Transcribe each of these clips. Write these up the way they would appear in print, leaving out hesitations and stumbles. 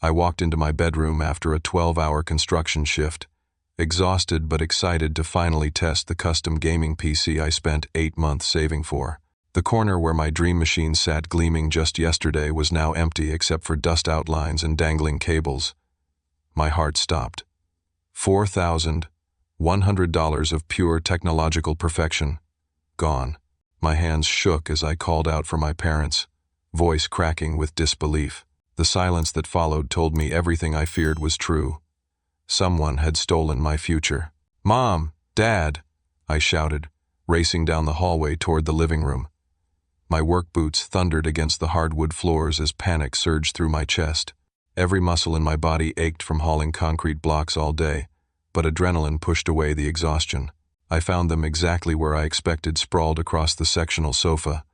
I walked into my bedroom after a 12-hour construction shift, exhausted but excited to finally test the custom gaming PC I spent 8 months saving for. The corner where my dream machine sat gleaming just yesterday was now empty except for dust outlines and dangling cables. My heart stopped. $4,100 of pure technological perfection. Gone. My hands shook as I called out for my parents, voice cracking with disbelief. The silence that followed told me everything I feared was true. Someone had stolen my future. "Mom! Dad!" I shouted, racing down the hallway toward the living room. My work boots thundered against the hardwood floors as panic surged through my chest. Every muscle in my body ached from hauling concrete blocks all day, but adrenaline pushed away the exhaustion. I found them exactly where I expected, sprawled across the sectional sofa,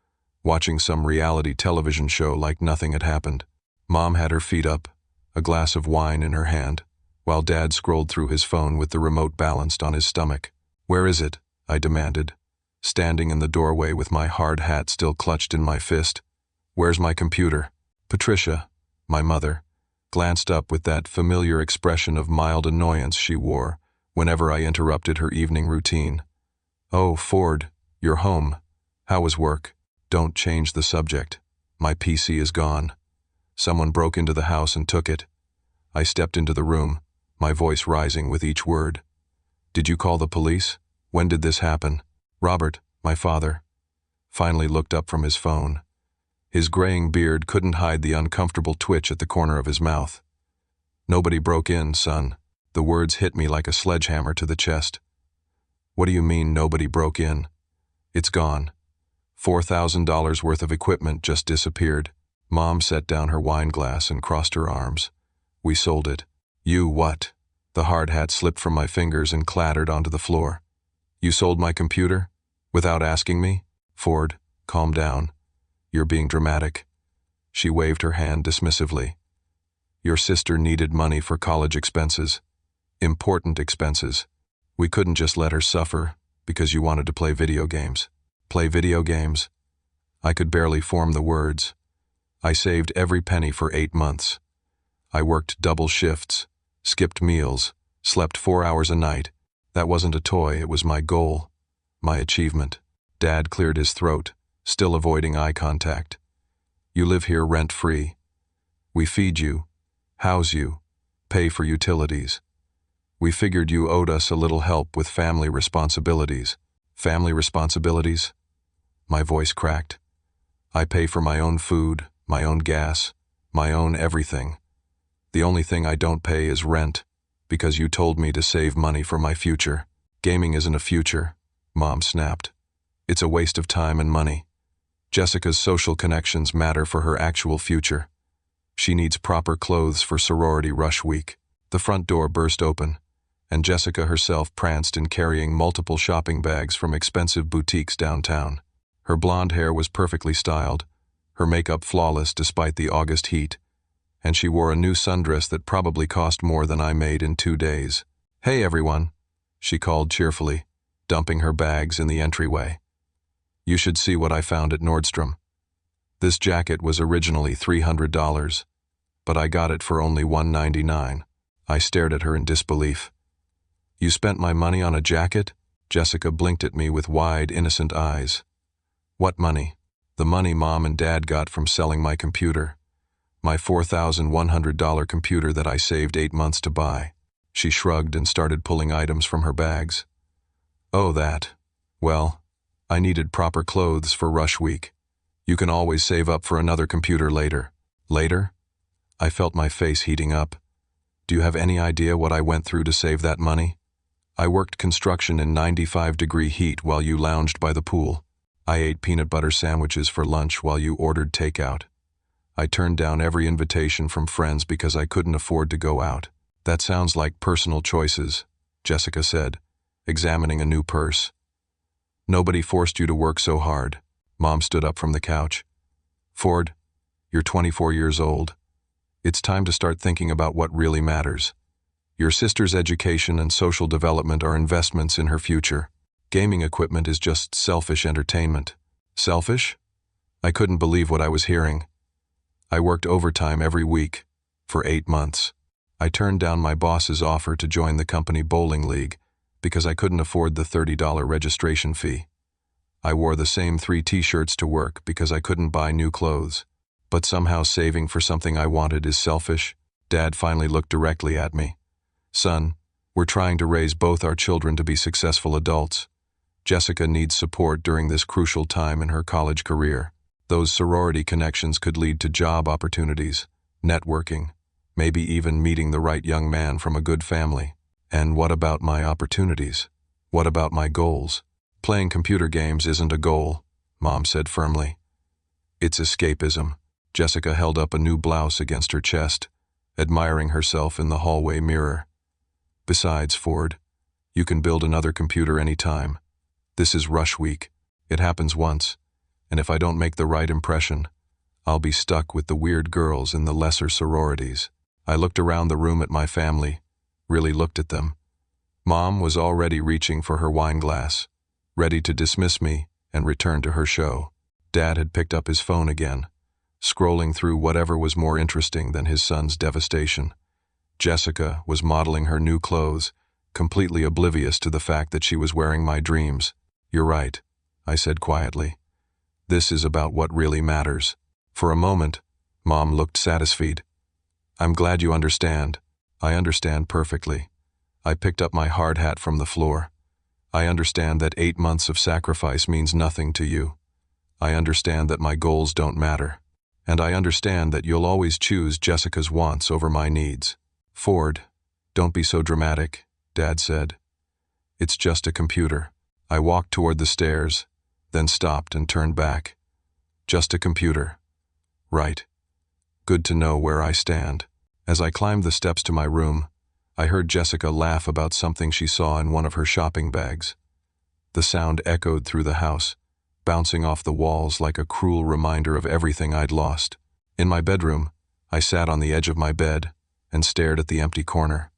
watching some reality television show like nothing had happened. Mom had her feet up, a glass of wine in her hand, while Dad scrolled through his phone with the remote balanced on his stomach. "Where is it?" I demanded, standing in the doorway with my hard hat still clutched in my fist. "Where's my computer?" Patricia, my mother, glanced up with that familiar expression of mild annoyance she wore whenever I interrupted her evening routine. "Oh, Ford, you're home. How was work?" "Don't change the subject. My PC is gone. Someone broke into the house and took it." I stepped into the room, my voice rising with each word. "Did you call the police? When did this happen?" Robert, my father, finally looked up from his phone. His graying beard couldn't hide the uncomfortable twitch at the corner of his mouth. "Nobody broke in, son." The words hit me like a sledgehammer to the chest. "What do you mean nobody broke in?" "It's gone. $4,000 worth of equipment just disappeared." Mom set down her wine glass and crossed her arms. "We sold it." "You what?" The hard hat slipped from my fingers and clattered onto the floor. "You sold my computer? Without asking me?" "Ford, calm down. You're being dramatic." She waved her hand dismissively. "Your sister needed money for college expenses. Important expenses. We couldn't just let her suffer because you wanted to play video games." "Play video games?" I could barely form the words. I saved every penny for 8 months. I worked double shifts, skipped meals, slept 4 hours a night. That wasn't a toy, it was my goal, my achievement. Dad cleared his throat, still avoiding eye contact. "You live here rent-free. We feed you, house you, pay for utilities. We figured you owed us a little help with family responsibilities." "Family responsibilities?" My voice cracked. "I pay for my own food, my own gas, my own everything. The only thing I don't pay is rent, because you told me to save money for my future." "Gaming isn't a future," Mom snapped. "It's a waste of time and money. Jessica's social connections matter for her actual future. She needs proper clothes for sorority rush week." The front door burst open, and Jessica herself pranced in, carrying multiple shopping bags from expensive boutiques downtown. Her blonde hair was perfectly styled, her makeup flawless despite the August heat, and she wore a new sundress that probably cost more than I made in 2 days. "Hey everyone," she called cheerfully, dumping her bags in the entryway. "You should see what I found at Nordstrom. This jacket was originally $300, but I got it for only $199. I stared at her in disbelief. "You spent my money on a jacket?" Jessica blinked at me with wide, innocent eyes. "What money?" "The money Mom and Dad got from selling my computer. My $4,100 computer that I saved 8 months to buy." She shrugged and started pulling items from her bags. "Oh, that. Well, I needed proper clothes for rush week. You can always save up for another computer later." "Later?" I felt my face heating up. "Do you have any idea what I went through to save that money? I worked construction in 95-degree heat while you lounged by the pool. I ate peanut butter sandwiches for lunch while you ordered takeout. I turned down every invitation from friends because I couldn't afford to go out." "That sounds like personal choices," Jessica said, examining a new purse. "Nobody forced you to work so hard." Mom stood up from the couch. "Ford, you're 24 years old. It's time to start thinking about what really matters. Your sister's education and social development are investments in her future. Gaming equipment is just selfish entertainment." "Selfish?" I couldn't believe what I was hearing. "I worked overtime every week, For 8 months. I turned down my boss's offer to join the company bowling league because I couldn't afford the $30 registration fee. I wore the same 3 t-shirts to work because I couldn't buy new clothes. But somehow saving for something I wanted is selfish. Dad finally looked directly at me. Son, we're trying to raise both our children to be successful adults. Jessica needs support during this crucial time in her college career. Those sorority connections could lead to job opportunities, networking, maybe even meeting the right young man from a good family. And what about my opportunities? What about my goals? Playing computer games isn't a goal, Mom said firmly. It's escapism. Jessica held up a new blouse against her chest, admiring herself in the hallway mirror. Besides, Ford, you can build another computer anytime. This is rush week. It happens once, and if I don't make the right impression, I'll be stuck with the weird girls in the lesser sororities. I looked around the room at my family, really looked at them. Mom was already reaching for her wine glass, ready to dismiss me and return to her show. Dad had picked up his phone again, scrolling through whatever was more interesting than his son's devastation. Jessica was modeling her new clothes, completely oblivious to the fact that she was wearing my dreams. You're right, I said quietly. This is about what really matters. For a moment, Mom looked satisfied. I'm glad you understand. I understand perfectly. I picked up my hard hat from the floor. I understand that 8 months of sacrifice means nothing to you. I understand that my goals don't matter. And I understand that you'll always choose Jessica's wants over my needs. Ford, don't be so dramatic, Dad said. It's just a computer. I walked toward the stairs, then stopped and turned back. Just a computer. Right. Good to know where I stand. As I climbed the steps to my room, I heard Jessica laugh about something she saw in one of her shopping bags. The sound echoed through the house, bouncing off the walls like a cruel reminder of everything I'd lost. In my bedroom, I sat on the edge of my bed and stared at the empty corner.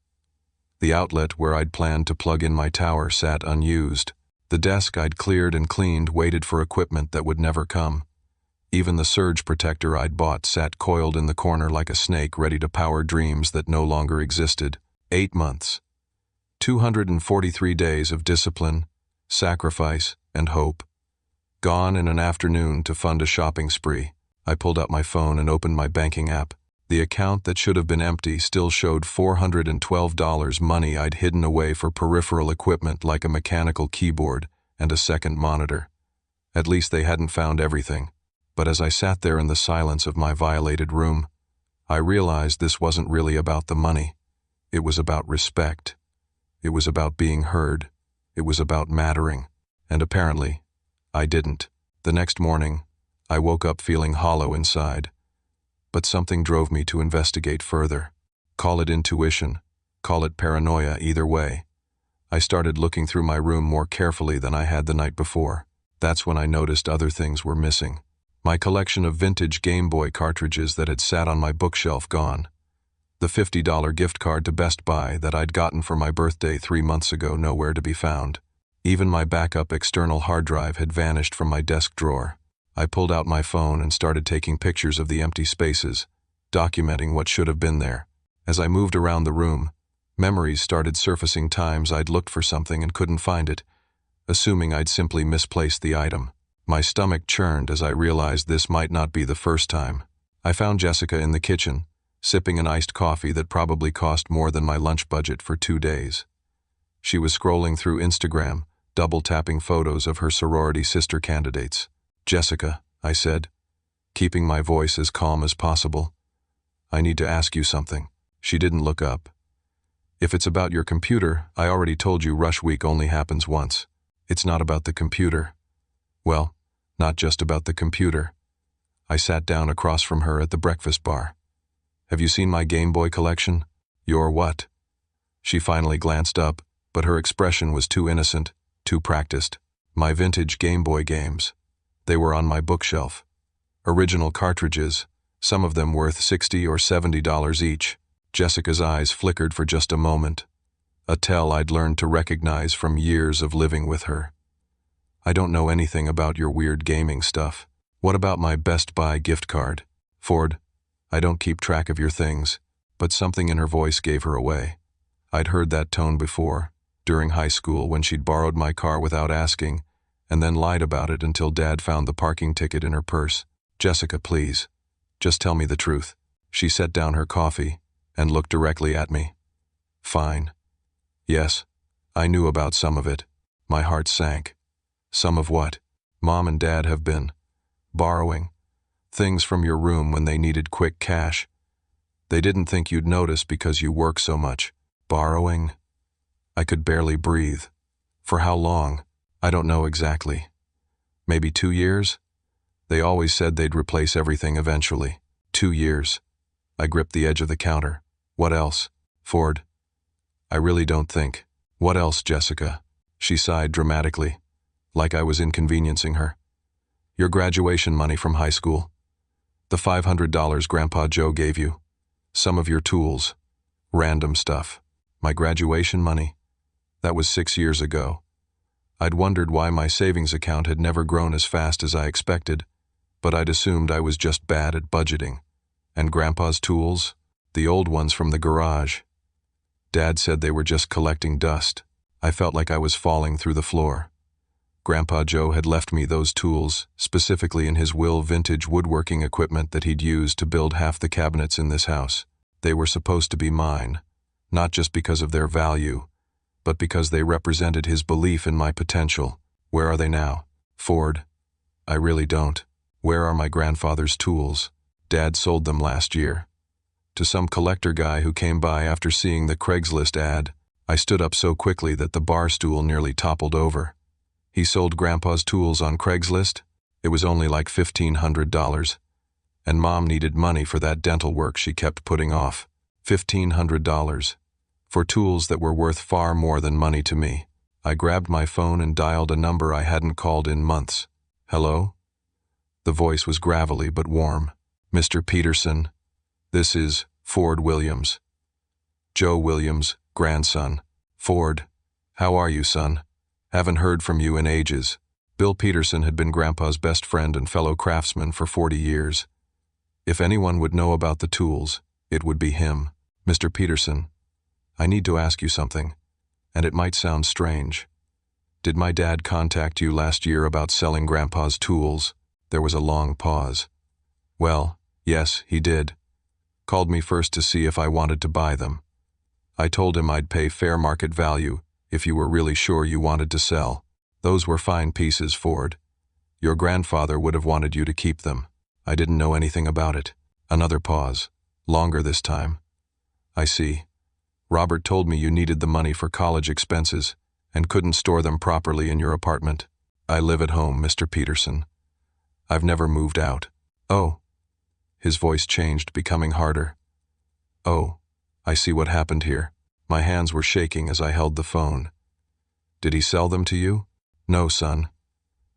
The outlet where I'd planned to plug in my tower sat unused. The desk I'd cleared and cleaned waited for equipment that would never come. Even the surge protector I'd bought sat coiled in the corner like a snake ready to power dreams that no longer existed. 8 months. 243 days of discipline, sacrifice, and hope. Gone in an afternoon to fund a shopping spree. I pulled out my phone and opened my banking app. The account that should have been empty still showed $412 money I'd hidden away for peripheral equipment like a mechanical keyboard and a second monitor. At least they hadn't found everything. But as I sat there in the silence of my violated room, I realized this wasn't really about the money. It was about respect. It was about being heard. It was about mattering. And apparently, I didn't. The next morning, I woke up feeling hollow inside. But something drove me to investigate further. Call it intuition, call it paranoia, either way. I started looking through my room more carefully than I had the night before. That's when I noticed other things were missing. My collection of vintage Game Boy cartridges that had sat on my bookshelf gone. The $50 gift card to Best Buy that I'd gotten for my birthday 3 months ago nowhere to be found. Even my backup external hard drive had vanished from my desk drawer. I pulled out my phone and started taking pictures of the empty spaces, documenting what should have been there. As I moved around the room, memories started surfacing times I'd looked for something and couldn't find it, assuming I'd simply misplaced the item. My stomach churned as I realized this might not be the first time. I found Jessica in the kitchen, sipping an iced coffee that probably cost more than my lunch budget for 2 days. She was scrolling through Instagram, double-tapping photos of her sorority sister candidates. Jessica, I said, keeping my voice as calm as possible. I need to ask you something. She didn't look up. If it's about your computer, I already told you rush week only happens once. It's not about the computer. Well, not just about the computer. I sat down across from her at the breakfast bar. Have you seen my Game Boy collection? Your what? She finally glanced up, but her expression was too innocent, too practiced. My vintage Game Boy games. They were on my bookshelf. Original cartridges, some of them worth $60 or $70 each. Jessica's eyes flickered for just a moment, a tell I'd learned to recognize from years of living with her. I don't know anything about your weird gaming stuff. What about my Best Buy gift card? Ford, I don't keep track of your things. but something in her voice gave her away. I'd heard that tone before, during high school when she'd borrowed my car without asking, and then lied about it until Dad found the parking ticket in her purse. "Jessica, please. Just tell me the truth." She set down her coffee and looked directly at me. "Fine. Yes, I knew about some of it." My heart sank. "Some of what?" "Mom and Dad have been borrowing things from your room when they needed quick cash. They didn't think you'd notice because you work so much." "Borrowing?" I could barely breathe. "For how long?" "I don't know exactly. Maybe 2 years? They always said they'd replace everything eventually." 2 years. I gripped the edge of the counter. "What else?" "Ford, I really don't think." "What else, Jessica?" She sighed dramatically, like I was inconveniencing her. "Your graduation money from high school. The $500 Grandpa Joe gave you. Some of your tools. Random stuff." My graduation money? That was 6 years ago. I'd wondered why my savings account had never grown as fast as I expected, but I'd assumed I was just bad at budgeting. And Grandpa's tools? The old ones from the garage. Dad said they were just collecting dust. I felt like I was falling through the floor. Grandpa Joe had left me those tools, specifically in his will vintage woodworking equipment that he'd used to build half the cabinets in this house. They were supposed to be mine, not just because of their value, but because they represented his belief in my potential. Where are they now? "Ford, I really don't. Where are my grandfather's tools?" "Dad sold them last year. To some collector guy who came by after seeing the Craigslist ad." I stood up so quickly that the bar stool nearly toppled over. "He sold Grandpa's tools on Craigslist? It was only like $1,500. And Mom needed money for that dental work she kept putting off. $1,500. For tools that were worth far more than money to me." I grabbed my phone and dialed a number I hadn't called in months. "Hello?" The voice was gravelly but warm. "Mr. Peterson, this is Ford Williams. Joe Williams, grandson." "Ford, how are you, son? Haven't heard from you in ages." Bill Peterson had been Grandpa's best friend and fellow craftsman for 40 years. If anyone would know about the tools, it would be him. "Mr. Peterson, I need to ask you something, and it might sound strange. Did my dad contact you last year about selling Grandpa's tools?" There was a long pause. "Well, yes, he did. Called me first to see if I wanted to buy them. I told him I'd pay fair market value if you were really sure you wanted to sell. Those were fine pieces, Ford. Your grandfather would have wanted you to keep them. I didn't know anything about it." Another pause, longer this time. "I see. Robert told me you needed the money for college expenses and couldn't store them properly in your apartment." "I live at home, Mr. Peterson. I've never moved out." "Oh." His voice changed, becoming harder. "Oh, I see what happened here." My hands were shaking as I held the phone. "Did he sell them to you?" "No, son.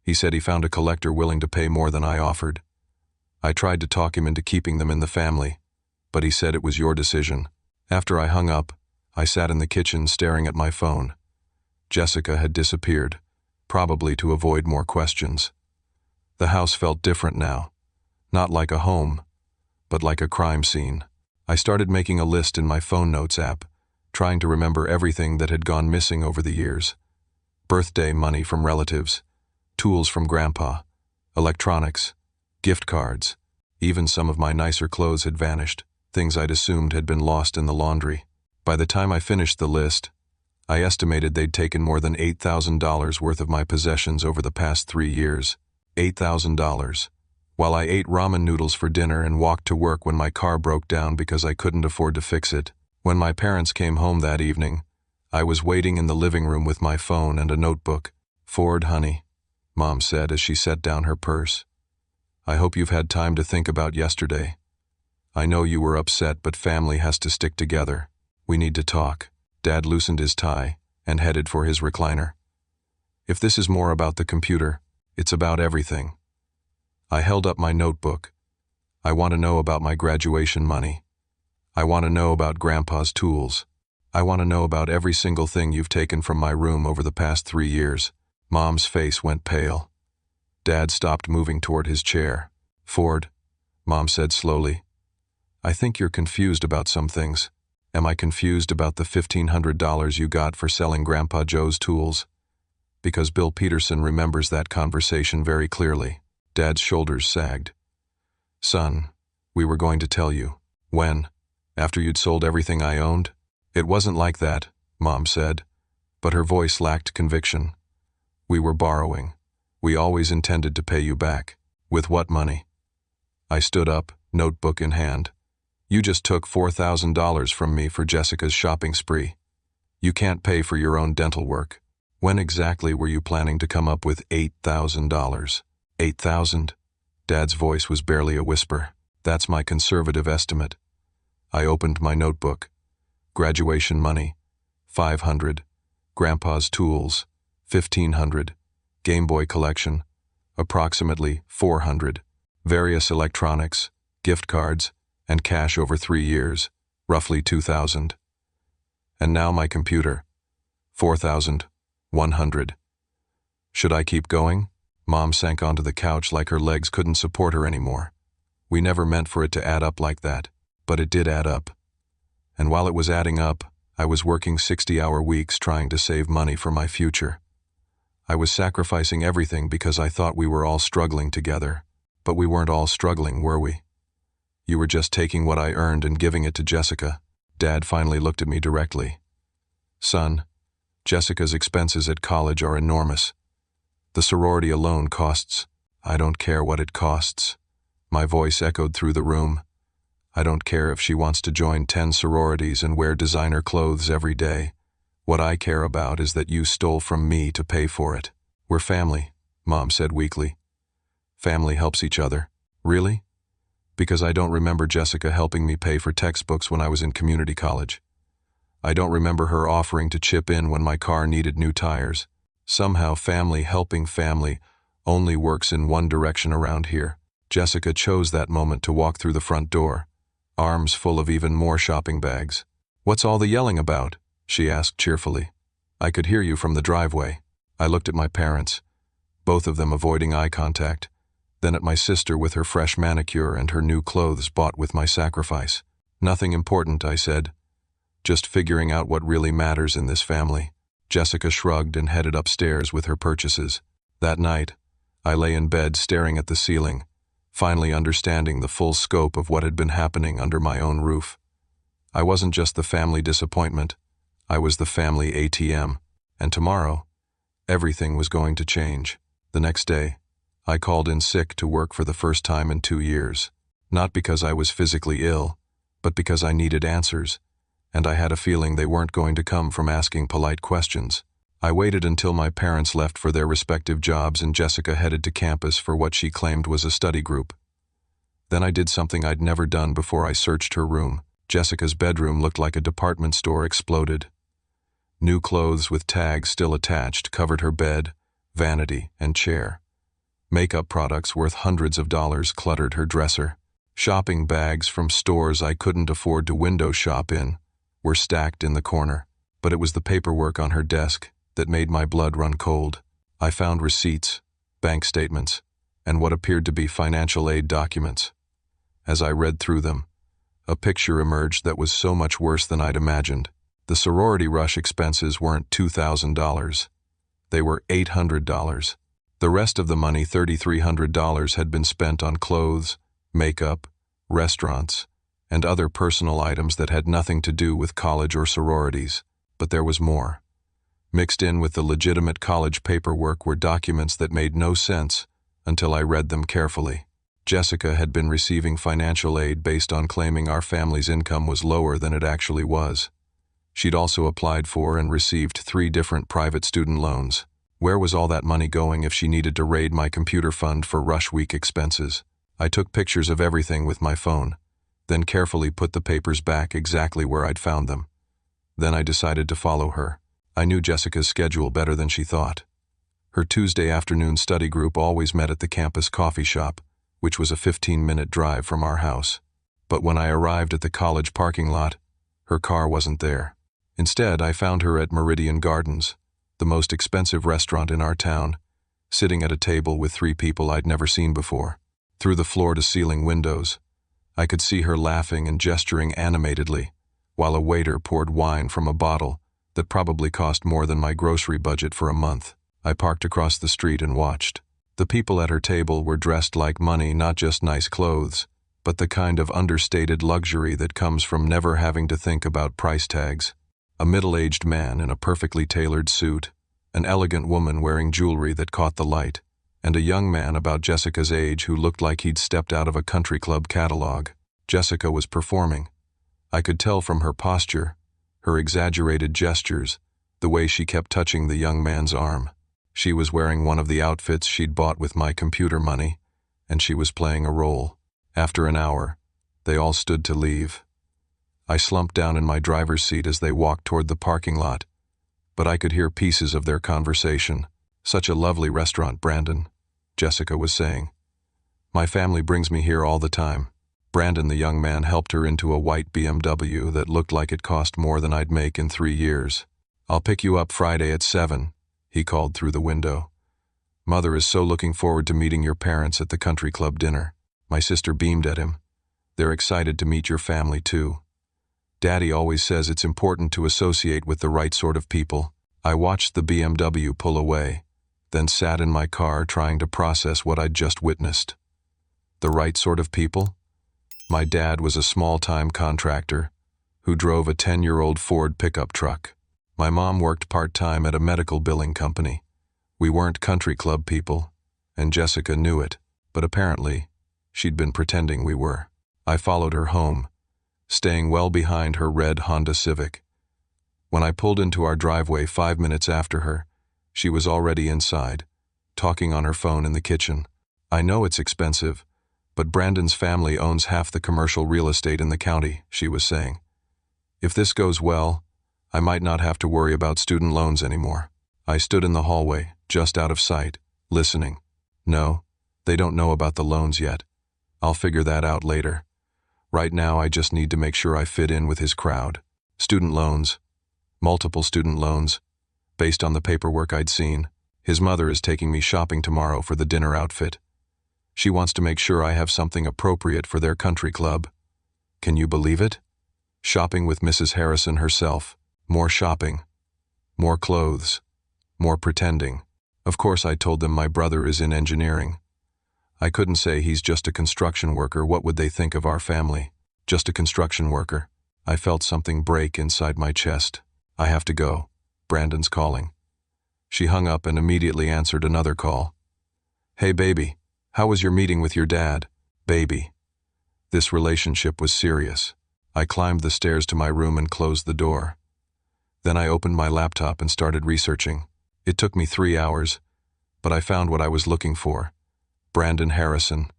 He said he found a collector willing to pay more than I offered. I tried to talk him into keeping them in the family, but he said it was your decision." After I hung up, I sat in the kitchen staring at my phone. Jessica had disappeared, probably to avoid more questions. The house felt different now, not like a home, but like a crime scene. I started making a list in my phone notes app, trying to remember everything that had gone missing over the years. Birthday money from relatives, tools from Grandpa, electronics, gift cards. Even some of my nicer clothes had vanished, things I'd assumed had been lost in the laundry. By the time I finished the list, I estimated they'd taken more than $8,000 worth of my possessions over the past 3 years. $8,000. While I ate ramen noodles for dinner and walked to work when my car broke down because I couldn't afford to fix it. When my parents came home that evening, I was waiting in the living room with my phone and a notebook. "Ford, honey," Mom said as she set down her purse. "I hope you've had time to think about yesterday. I know you were upset, but family has to stick together. We need to talk." Dad loosened his tie and headed for his recliner. "If this is more about the computer, it's about everything." I held up my notebook. "I want to know about my graduation money. I want to know about Grandpa's tools. I want to know about every single thing you've taken from my room over the past 3 years." Mom's face went pale. Dad stopped moving toward his chair. "Ford," Mom said slowly, I think you're confused about some things. Am I confused about the $1,500 you got for selling Grandpa Joe's tools? Because Bill Peterson remembers that conversation very clearly. Dad's shoulders sagged. Son, we were going to tell you. When? After you'd sold everything I owned? It wasn't like that, Mom said, but her voice lacked conviction. We were borrowing. We always intended to pay you back. With what money? I stood up, notebook in hand. You just took $4,000 from me for Jessica's shopping spree. You can't pay for your own dental work. When exactly were you planning to come up with $8,000? $8,000? Dad's voice was barely a whisper. That's my conservative estimate. I opened my notebook. Graduation money, $500. Grandpa's tools, $1,500. Game Boy collection, approximately $400. Various electronics, gift cards, and cash over 3 years, roughly $2,000. And now my computer, $4,100. Should I keep going? Mom sank onto the couch like her legs couldn't support her anymore. We never meant for it to add up like that, but it did add up. And while it was adding up, I was working 60-hour weeks trying to save money for my future. I was sacrificing everything because I thought we were all struggling together. But we weren't all struggling, were we? You were just taking what I earned and giving it to Jessica. Dad finally looked at me directly. Son, Jessica's expenses at college are enormous. The sorority alone costs. I don't care what it costs. My voice echoed through the room. I don't care if she wants to join 10 sororities and wear designer clothes every day. What I care about is that you stole from me to pay for it. We're family, Mom said weakly. Family helps each other. Really? Because I don't remember Jessica helping me pay for textbooks when I was in community college. I don't remember her offering to chip in when my car needed new tires. Somehow family helping family only works in one direction around here. Jessica chose that moment to walk through the front door, arms full of even more shopping bags. What's all the yelling about? She asked cheerfully. I could hear you from the driveway. I looked at my parents, both of them avoiding eye contact, then at my sister with her fresh manicure and her new clothes bought with my sacrifice. Nothing important, I said. Just figuring out what really matters in this family. Jessica shrugged and headed upstairs with her purchases. That night, I lay in bed staring at the ceiling, finally understanding the full scope of what had been happening under my own roof. I wasn't just the family disappointment. I was the family ATM, and tomorrow, everything was going to change. The next day, I called in sick to work for the first time in 2 years. Not because I was physically ill, but because I needed answers, and I had a feeling they weren't going to come from asking polite questions. I waited until my parents left for their respective jobs and Jessica headed to campus for what she claimed was a study group. Then I did something I'd never done before. I searched her room. Jessica's bedroom looked like a department store exploded. New clothes with tags still attached covered her bed, vanity, and chair. Makeup products worth hundreds of dollars cluttered her dresser. Shopping bags from stores I couldn't afford to window shop in were stacked in the corner. But it was the paperwork on her desk that made my blood run cold. I found receipts, bank statements, and what appeared to be financial aid documents. As I read through them, a picture emerged that was so much worse than I'd imagined. The sorority rush expenses weren't $2,000. They were $800. The rest of the money, $3,300, had been spent on clothes, makeup, restaurants, and other personal items that had nothing to do with college or sororities. But there was more. Mixed in with the legitimate college paperwork were documents that made no sense until I read them carefully. Jessica had been receiving financial aid based on claiming our family's income was lower than it actually was. She'd also applied for and received 3 different private student loans. Where was all that money going if she needed to raid my computer fund for rush week expenses? I took pictures of everything with my phone, then carefully put the papers back exactly where I'd found them. Then I decided to follow her. I knew Jessica's schedule better than she thought. Her Tuesday afternoon study group always met at the campus coffee shop, which was a 15-minute drive from our house. But when I arrived at the college parking lot, her car wasn't there. Instead, I found her at Meridian Gardens, the most expensive restaurant in our town, sitting at a table with 3 people I'd never seen before. Through the floor-to-ceiling windows, I could see her laughing and gesturing animatedly, while a waiter poured wine from a bottle that probably cost more than my grocery budget for a month. I parked across the street and watched. The people at her table were dressed like money, not just nice clothes, but the kind of understated luxury that comes from never having to think about price tags. A middle-aged man in a perfectly tailored suit, an elegant woman wearing jewelry that caught the light, and a young man about Jessica's age who looked like he'd stepped out of a country club catalog. Jessica was performing. I could tell from her posture, her exaggerated gestures, the way she kept touching the young man's arm. She was wearing one of the outfits she'd bought with my computer money, and she was playing a role. After an hour, they all stood to leave. I slumped down in my driver's seat as they walked toward the parking lot, but I could hear pieces of their conversation. "Such a lovely restaurant, Brandon," Jessica was saying. "My family brings me here all the time." Brandon, the young man, helped her into a white BMW that looked like it cost more than I'd make in 3 years. "I'll pick you up Friday at 7, he called through the window. "Mother is so looking forward to meeting your parents at the country club dinner." My sister beamed at him. "They're excited to meet your family, too. Daddy always says it's important to associate with the right sort of people." I watched the BMW pull away, then sat in my car trying to process what I'd just witnessed. The right sort of people? My dad was a small-time contractor who drove a 10-year-old Ford pickup truck. My mom worked part-time at a medical billing company. We weren't country club people, and Jessica knew it, but apparently, she'd been pretending we were. I followed her home, staying well behind her red Honda Civic. When I pulled into our driveway 5 minutes after her, she was already inside, talking on her phone in the kitchen. "I know it's expensive, but Brandon's family owns half the commercial real estate in the county," she was saying. "If this goes well, I might not have to worry about student loans anymore." I stood in the hallway, just out of sight, listening. "No, they don't know about the loans yet. I'll figure that out later. Right now I just need to make sure I fit in with his crowd." Student loans. Multiple student loans, based on the paperwork I'd seen. "His mother is taking me shopping tomorrow for the dinner outfit. She wants to make sure I have something appropriate for their country club." Can you believe it? Shopping with Mrs. Harrison herself. More shopping. More clothes. More pretending. Of course I told them my brother is in engineering. I couldn't say he's just a construction worker. What would they think of our family? Just a construction worker. I felt something break inside my chest. "I have to go. Brandon's calling." She hung up and immediately answered another call. "Hey baby, how was your meeting with your dad?" Baby. This relationship was serious. I climbed the stairs to my room and closed the door. Then I opened my laptop and started researching. It took me 3 hours, but I found what I was looking for. Brandon Harrison,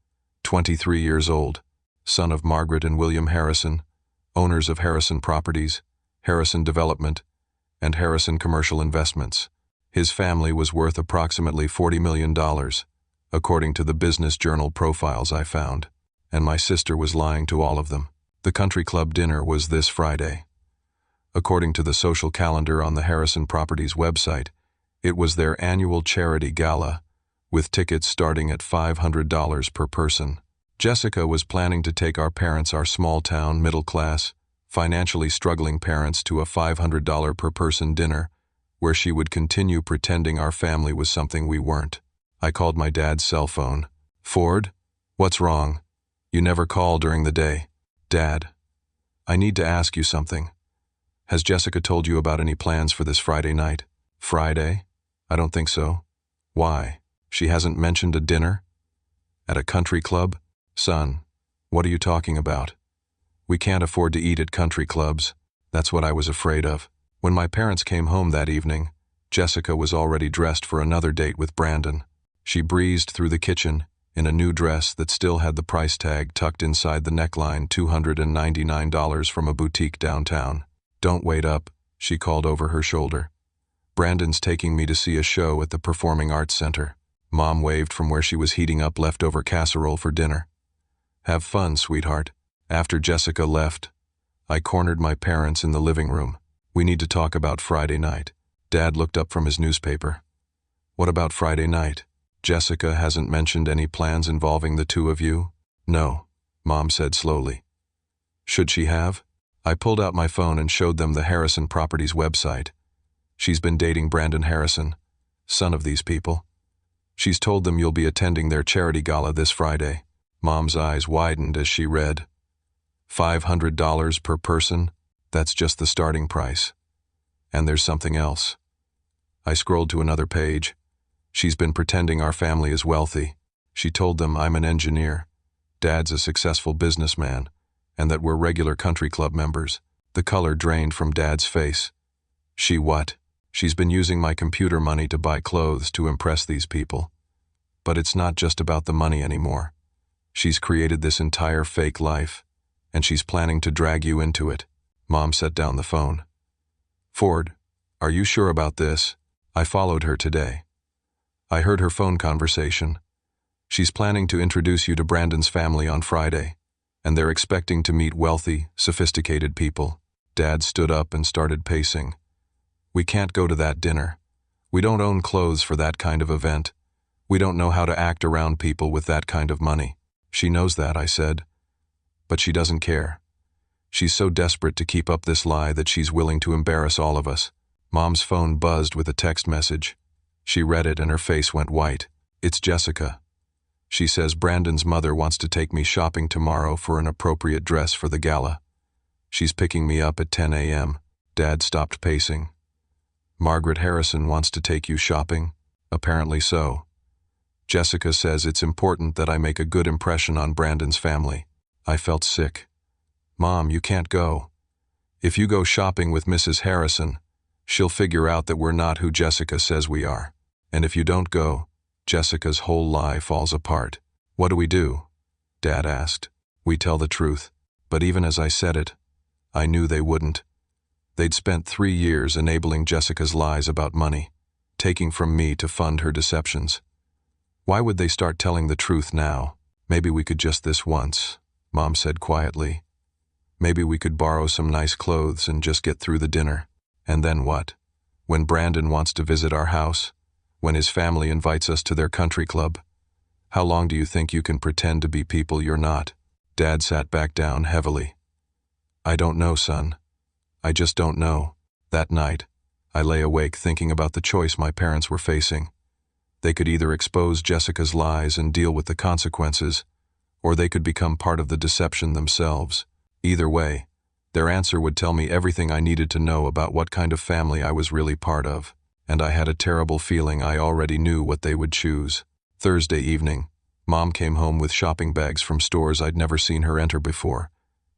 23 years old, son of Margaret and William Harrison, owners of Harrison Properties, Harrison Development, and Harrison Commercial Investments. His family was worth approximately $40 million, according to the business journal profiles I found, and my sister was lying to all of them. The country club dinner was this Friday. According to the social calendar on the Harrison Properties website, it was their annual charity gala, with tickets starting at $500 per person. Jessica was planning to take our parents, our small-town, middle-class, financially struggling parents, to a $500 per person dinner, where she would continue pretending our family was something we weren't. I called my dad's cell phone. "Ford? What's wrong? You never call during the day." "Dad, I need to ask you something. Has Jessica told you about any plans for this Friday night?" "Friday? I don't think so." "Why? She hasn't mentioned a dinner? At a country club?" "Son, what are you talking about? We can't afford to eat at country clubs." That's what I was afraid of. When my parents came home that evening, Jessica was already dressed for another date with Brandon. She breezed through the kitchen in a new dress that still had the price tag tucked inside the neckline, $299 from a boutique downtown. "Don't wait up," she called over her shoulder. "Brandon's taking me to see a show at the Performing Arts Center." Mom waved from where she was heating up leftover casserole for dinner. "Have fun, sweetheart." After Jessica left, I cornered my parents in the living room. "We need to talk about Friday night." Dad looked up from his newspaper. "What about Friday night? Jessica hasn't mentioned any plans involving the two of you?" "No. Mom said slowly. Should she have? I pulled out my phone and showed them the Harrison Properties website. She's been dating Brandon Harrison, son of these people. She's told them you'll be attending their charity gala this Friday. Mom's eyes widened as she read. $500 per person? That's just the starting price. And there's something else. I scrolled to another page. She's been pretending our family is wealthy. She told them I'm an engineer, Dad's a successful businessman, and that we're regular country club members. The color drained from Dad's face. She what? She's been using my computer money to buy clothes to impress these people. But it's not just about the money anymore. She's created this entire fake life, and she's planning to drag you into it. Mom set down the phone. Ford, are you sure about this? I followed her today. I heard her phone conversation. She's planning to introduce you to Brandon's family on Friday, and they're expecting to meet wealthy, sophisticated people. Dad stood up and started pacing. We can't go to that dinner. We don't own clothes for that kind of event. We don't know how to act around people with that kind of money. She knows that, I said. But she doesn't care. She's so desperate to keep up this lie that she's willing to embarrass all of us. Mom's phone buzzed with a text message. She read it and her face went white. It's Jessica. She says Brandon's mother wants to take me shopping tomorrow for an appropriate dress for the gala. She's picking me up at 10 a.m. Dad stopped pacing. Margaret Harrison wants to take you shopping? Apparently so. Jessica says it's important that I make a good impression on Brandon's family. I felt sick. Mom, you can't go. If you go shopping with Mrs. Harrison, she'll figure out that we're not who Jessica says we are. And if you don't go, Jessica's whole lie falls apart. What do we do? Dad asked. We tell the truth. But even as I said it, I knew they wouldn't. They'd spent 3 years enabling Jessica's lies about money, taking from me to fund her deceptions. Why would they start telling the truth now? Maybe we could just this once, Mom said quietly. Maybe we could borrow some nice clothes and just get through the dinner. And then what? When Brandon wants to visit our house? When his family invites us to their country club? How long do you think you can pretend to be people you're not? Dad sat back down heavily. I don't know, son. I just don't know. That night, I lay awake thinking about the choice my parents were facing. They could either expose Jessica's lies and deal with the consequences, or they could become part of the deception themselves. Either way, their answer would tell me everything I needed to know about what kind of family I was really part of, and I had a terrible feeling I already knew what they would choose. Thursday evening, Mom came home with shopping bags from stores I'd never seen her enter before.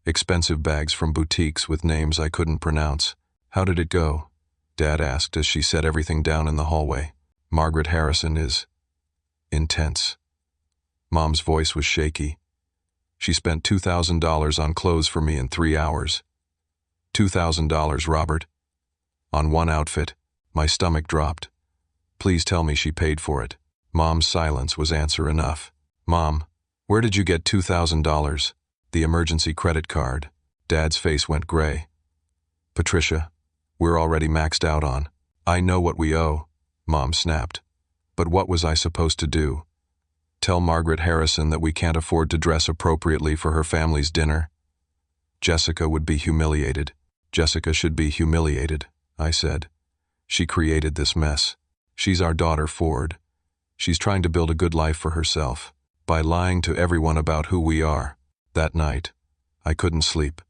Expensive bags from boutiques with names I couldn't pronounce. How did it go? Dad asked as she set everything down in the hallway. Margaret Harrison is intense. Mom's voice was shaky. She spent $2,000 on clothes for me in 3 hours. $2,000, Robert. On one outfit. My stomach dropped. Please tell me she paid for it. Mom's silence was answer enough. Mom, where did you get $2,000? The emergency credit card. Dad's face went gray. Patricia, we're already maxed out on. I know what we owe, Mom snapped. But what was I supposed to do? Tell Margaret Harrison that we can't afford to dress appropriately for her family's dinner? Jessica would be humiliated. Jessica should be humiliated, I said. She created this mess. She's our daughter, Ford. She's trying to build a good life for herself by lying to everyone about who we are. That night, I couldn't sleep.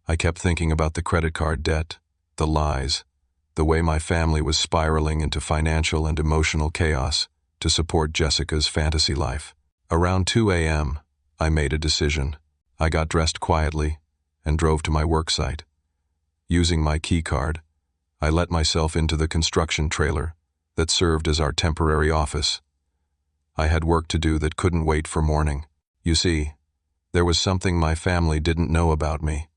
I kept thinking about the credit card debt, the lies, the way my family was spiraling into financial and emotional chaos to support Jessica's fantasy life. Around 2 a.m., I made a decision. I got dressed quietly and drove to my work site. Using my key card, I let myself into the construction trailer that served as our temporary office. I had work to do that couldn't wait for morning. You see, there was something my family didn't know about me,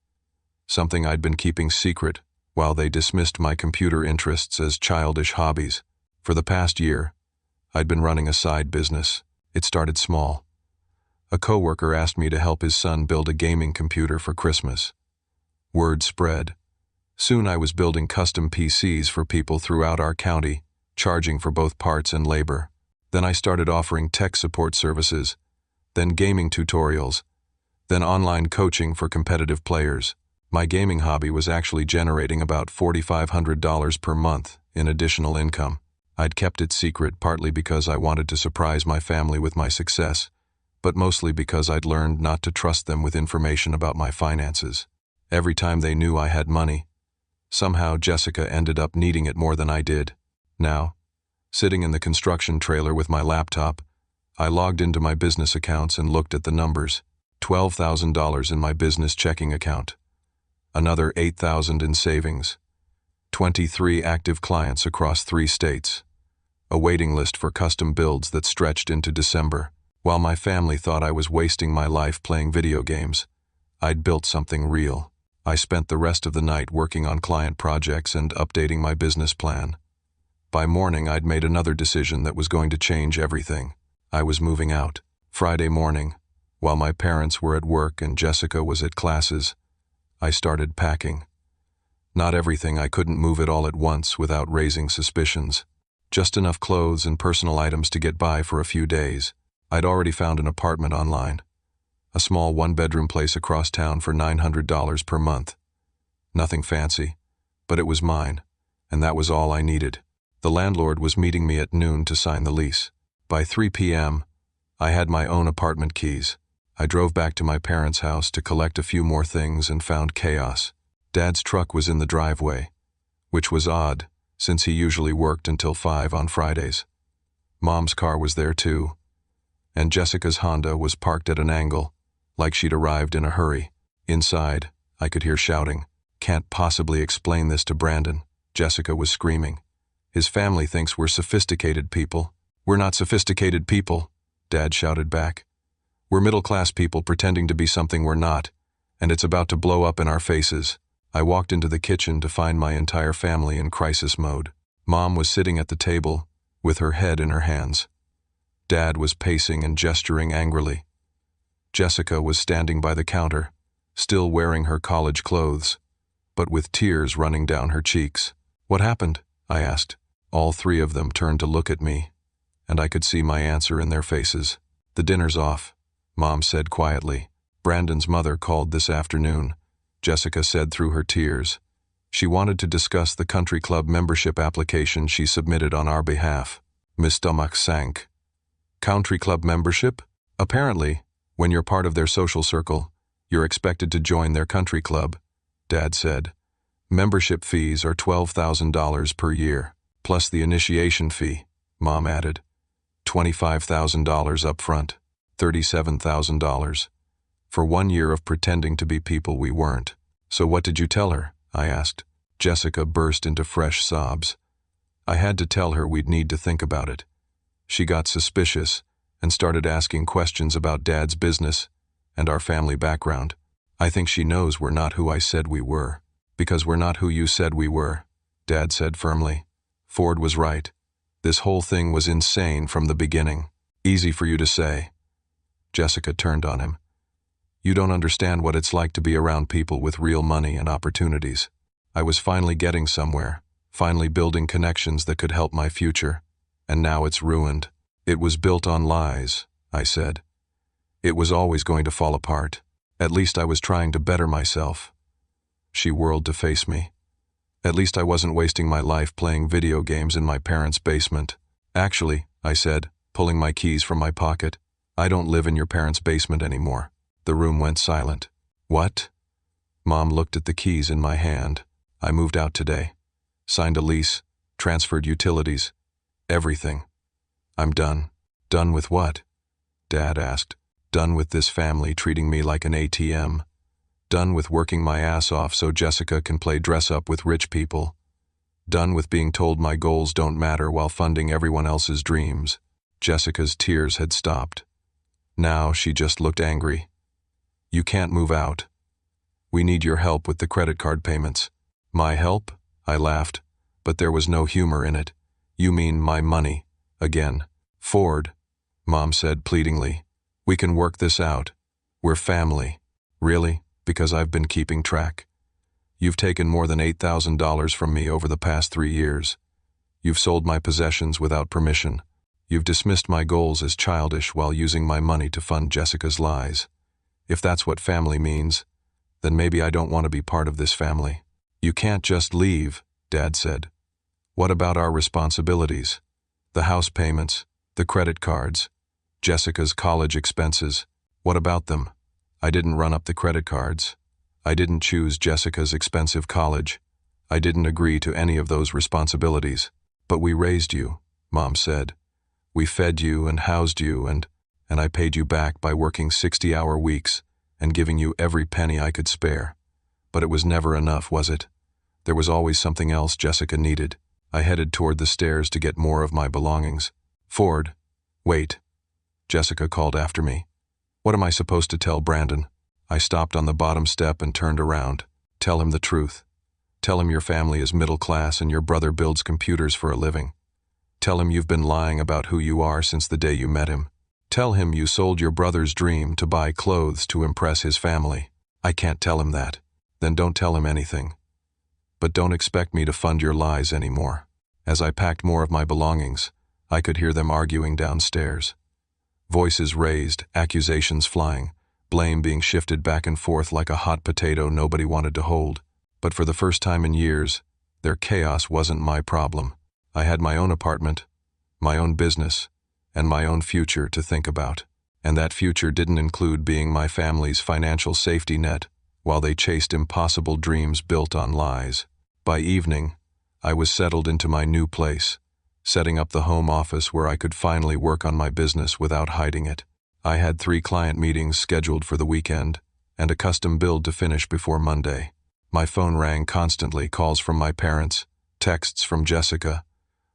something I'd been keeping secret while they dismissed my computer interests as childish hobbies. For the past year, I'd been running a side business. It started small. A coworker asked me to help his son build a gaming computer for Christmas. Word spread. Soon I was building custom PCs for people throughout our county, charging for both parts and labor. Then I started offering tech support services, then gaming tutorials, then online coaching for competitive players. My gaming hobby was actually generating about $4,500 per month in additional income. I'd kept it secret partly because I wanted to surprise my family with my success, but mostly because I'd learned not to trust them with information about my finances. Every time they knew I had money, somehow Jessica ended up needing it more than I did. Now, sitting in the construction trailer with my laptop, I logged into my business accounts and looked at the numbers. $12,000 in my business checking account. Another $8,000 in savings. 23 active clients across 3 states. A waiting list for custom builds that stretched into December. While my family thought I was wasting my life playing video games, I'd built something real. I spent the rest of the night working on client projects and updating my business plan. By morning, I'd made another decision that was going to change everything. I was moving out. Friday morning, while my parents were at work and Jessica was at classes, I started packing. Not everything, I couldn't move it all at once without raising suspicions. Just enough clothes and personal items to get by for a few days. I'd already found an apartment online. A small 1-bedroom place across town for $900 per month. Nothing fancy, but it was mine, and that was all I needed. The landlord was meeting me at noon to sign the lease. By 3 p.m., I had my own apartment keys. I drove back to my parents' house to collect a few more things and found chaos. Dad's truck was in the driveway, which was odd, since he usually worked until 5 on Fridays. Mom's car was there too, and Jessica's Honda was parked at an angle, like she'd arrived in a hurry. Inside, I could hear shouting. "Can't possibly explain this to Brandon," Jessica was screaming. "His family thinks we're sophisticated people." "We're not sophisticated people," Dad shouted back. "We're middle-class people pretending to be something we're not, and it's about to blow up in our faces." I walked into the kitchen to find my entire family in crisis mode. Mom was sitting at the table, with her head in her hands. Dad was pacing and gesturing angrily. Jessica was standing by the counter, still wearing her college clothes, but with tears running down her cheeks. "What happened?" I asked. All 3 of them turned to look at me, and I could see my answer in their faces. "The dinner's off," Mom said quietly. "Brandon's mother called this afternoon," Jessica said through her tears. "She wanted to discuss the country club membership application she submitted on our behalf." Miss stomach sank. "Country club membership? Apparently, when you're part of their social circle, you're expected to join their country club," Dad said. "Membership fees are $12,000 per year, plus the initiation fee," Mom added. $25,000 up front, $37,000. For 1 year of pretending to be people we weren't. "So what did you tell her?" I asked. Jessica burst into fresh sobs. I had to tell her we'd need to think about it. She got suspicious and started asking questions about Dad's business and our family background. "I think she knows we're not who I said we were." "Because we're not who you said we were," Dad said firmly. "Ford was right. This whole thing was insane from the beginning." "Easy for you to say." Jessica turned on him. "You don't understand what it's like to be around people with real money and opportunities. I was finally getting somewhere, finally building connections that could help my future, and now it's ruined." "It was built on lies," I said. "It was always going to fall apart. At least I was trying to better myself." She whirled to face me. "At least I wasn't wasting my life playing video games in my parents' basement." "Actually," I said, pulling my keys from my pocket, "I don't live in your parents' basement anymore." The room went silent. "What?" Mom looked at the keys in my hand. "I moved out today. Signed a lease, transferred utilities, everything. I'm done." "Done with what?" Dad asked. "Done with this family treating me like an ATM. Done with working my ass off so Jessica can play dress-up with rich people. Done with being told my goals don't matter while funding everyone else's dreams." Jessica's tears had stopped. Now she just looked angry. "You can't move out. We need your help with the credit card payments." "My help?" I laughed, but there was no humor in it. "You mean my money, again." "Ford," Mom said pleadingly, "we can work this out. We're family." "Really? Because I've been keeping track. You've taken more than $8,000 from me over the past 3 years. You've sold my possessions without permission. You've dismissed my goals as childish while using my money to fund Jessica's lies. If that's what family means, then maybe I don't want to be part of this family. You can't just leave, Dad said. What about our responsibilities? The house payments, the credit cards, Jessica's college expenses. What about them? I didn't run up the credit cards. I didn't choose Jessica's expensive college. I didn't agree to any of those responsibilities. But we raised you, Mom said. We fed you and housed you and I paid you back by working 60-hour weeks and giving you every penny I could spare. But it was never enough, was it? There was always something else Jessica needed. I headed toward the stairs to get more of my belongings. Ford, wait. Jessica called after me. What am I supposed to tell Brandon? I stopped on the bottom step and turned around. Tell him the truth. Tell him your family is middle class and your brother builds computers for a living. Tell him you've been lying about who you are since the day you met him. Tell him you sold your brother's dream to buy clothes to impress his family. I can't tell him that. Then don't tell him anything. But don't expect me to fund your lies anymore. As I packed more of my belongings, I could hear them arguing downstairs. Voices raised, accusations flying, blame being shifted back and forth like a hot potato nobody wanted to hold. But for the first time in years, their chaos wasn't my problem. I had my own apartment, my own business, and my own future to think about. And that future didn't include being my family's financial safety net while they chased impossible dreams built on lies. By evening, I was settled into my new place, setting up the home office where I could finally work on my business without hiding it. I had 3 client meetings scheduled for the weekend and a custom build to finish before Monday. My phone rang constantly, calls from my parents, texts from Jessica,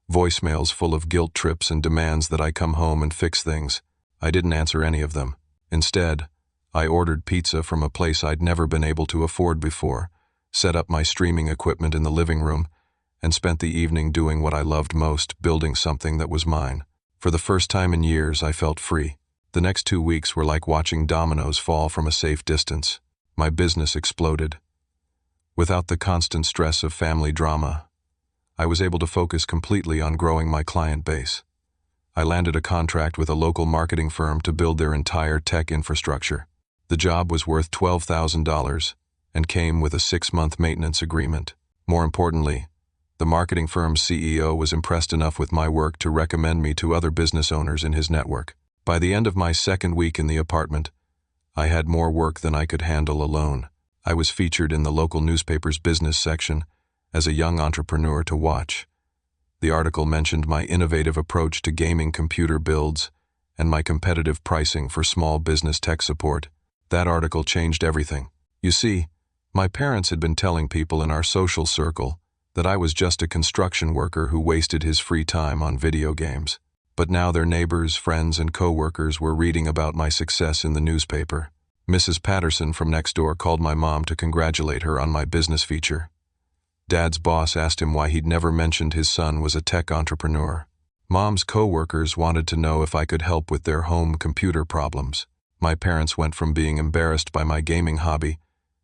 voicemails full of guilt trips and demands that I come home and fix things. I didn't answer any of them. Instead, I ordered pizza from a place I'd never been able to afford before, set up my streaming equipment in the living room, and spent the evening doing what I loved most, building something that was mine. For the first time in years, I felt free. The next 2 weeks were like watching dominoes fall from a safe distance. My business exploded. Without the constant stress of family drama, I was able to focus completely on growing my client base. I landed a contract with a local marketing firm to build their entire tech infrastructure. The job was worth $12,000 and came with a 6-month maintenance agreement. More importantly, the marketing firm's CEO was impressed enough with my work to recommend me to other business owners in his network. By the end of my 2nd week in the apartment, I had more work than I could handle alone. I was featured in the local newspaper's business section as a young entrepreneur to watch. The article mentioned my innovative approach to gaming computer builds and my competitive pricing for small business tech support. That article changed everything. You see, my parents had been telling people in our social circle that I was just a construction worker who wasted his free time on video games. But now their neighbors, friends, and co-workers were reading about my success in the newspaper. Mrs. Patterson from next door called my mom to congratulate her on my business feature. Dad's boss asked him why he'd never mentioned his son was a tech entrepreneur. Mom's co-workers wanted to know if I could help with their home computer problems. My parents went from being embarrassed by my gaming hobby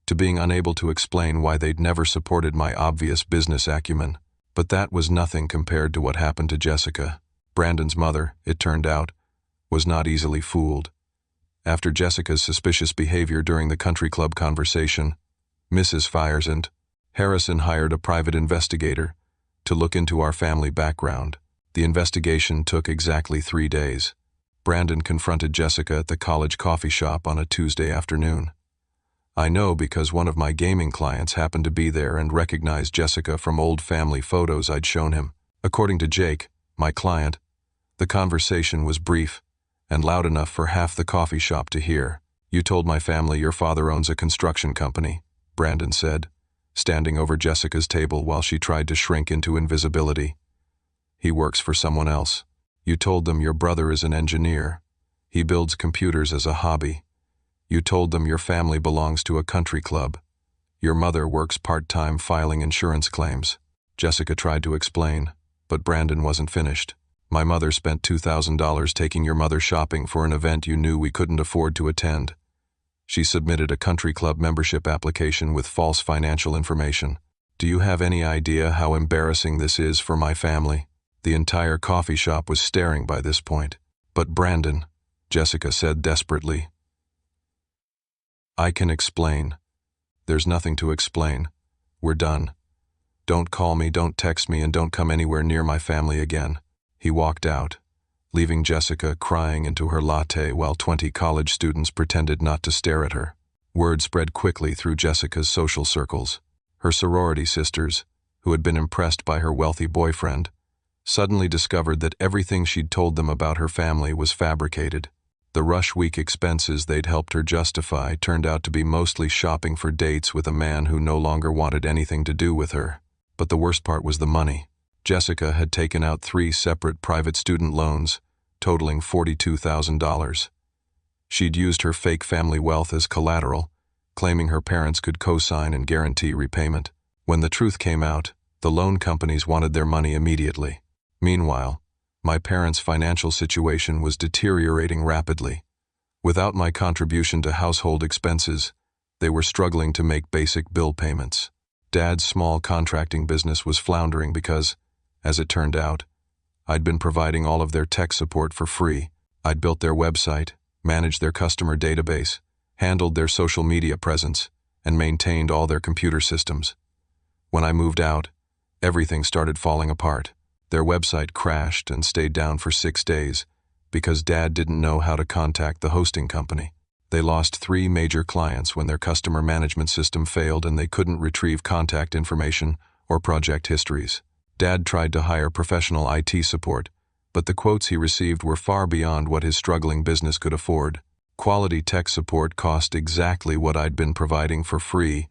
to being unable to explain why they'd never supported my obvious business acumen. But that was nothing compared to what happened to Jessica. Brandon's mother, it turned out, was not easily fooled. After Jessica's suspicious behavior during the country club conversation, Mrs. Fiersand, Harrison hired a private investigator to look into our family background. The investigation took exactly 3 days. Brandon confronted Jessica at the college coffee shop on a Tuesday afternoon. I know because one of my gaming clients happened to be there and recognized Jessica from old family photos I'd shown him. According to Jake, my client, the conversation was brief and loud enough for half the coffee shop to hear. You told my family your father owns a construction company, Brandon said, standing over Jessica's table while she tried to shrink into invisibility. He works for someone else. You told them your brother is an engineer. He builds computers as a hobby. You told them your family belongs to a country club. Your mother works part-time filing insurance claims. Jessica tried to explain, but Brandon wasn't finished. My mother spent $2,000 taking your mother shopping for an event you knew we couldn't afford to attend. She submitted a country club membership application with false financial information. Do you have any idea how embarrassing this is for my family? The entire coffee shop was staring by this point. But Brandon, Jessica said desperately, I can explain. There's nothing to explain. We're done. Don't call me, don't text me, and don't come anywhere near my family again. He walked out, leaving Jessica crying into her latte while 20 college students pretended not to stare at her. Word spread quickly through Jessica's social circles. Her sorority sisters, who had been impressed by her wealthy boyfriend, suddenly discovered that everything she'd told them about her family was fabricated. The rush week expenses they'd helped her justify turned out to be mostly shopping for dates with a man who no longer wanted anything to do with her. But the worst part was the money. Jessica had taken out 3 separate private student loans, totaling $42,000. She'd used her fake family wealth as collateral, claiming her parents could co-sign and guarantee repayment. When the truth came out, the loan companies wanted their money immediately. Meanwhile, my parents' financial situation was deteriorating rapidly. Without my contribution to household expenses, they were struggling to make basic bill payments. Dad's small contracting business was floundering because, as it turned out, I'd been providing all of their tech support for free. I'd built their website, managed their customer database, handled their social media presence, and maintained all their computer systems. When I moved out, everything started falling apart. Their website crashed and stayed down for 6 days because Dad didn't know how to contact the hosting company. They lost 3 major clients when their customer management system failed and they couldn't retrieve contact information or project histories. Dad tried to hire professional IT support, but the quotes he received were far beyond what his struggling business could afford. Quality tech support cost exactly what I'd been providing for free,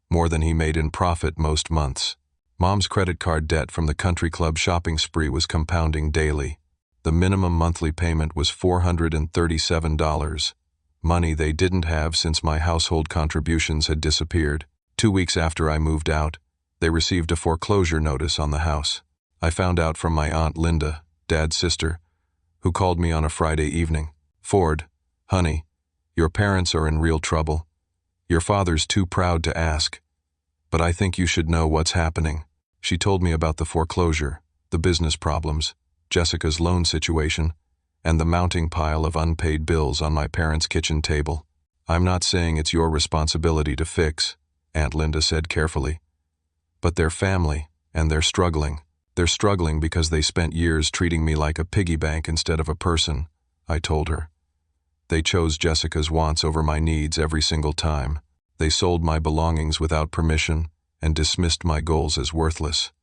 more than he made in profit most months. Mom's credit card debt from the country club shopping spree was compounding daily. The minimum monthly payment was $437. Money they didn't have since my household contributions had disappeared. 2 weeks after I moved out, they received a foreclosure notice on the house. I found out from my Aunt Linda, Dad's sister, who called me on a Friday evening. "Ford, honey, your parents are in real trouble. Your father's too proud to ask, but I think you should know what's happening." She told me about the foreclosure, the business problems, Jessica's loan situation, and the mounting pile of unpaid bills on my parents' kitchen table. "I'm not saying it's your responsibility to fix," Aunt Linda said carefully. "But they're family, and they're struggling. They're struggling because they spent years treating me like a piggy bank instead of a person," I told her. "They chose Jessica's wants over my needs every single time. They sold my belongings without permission and dismissed my goals as worthless.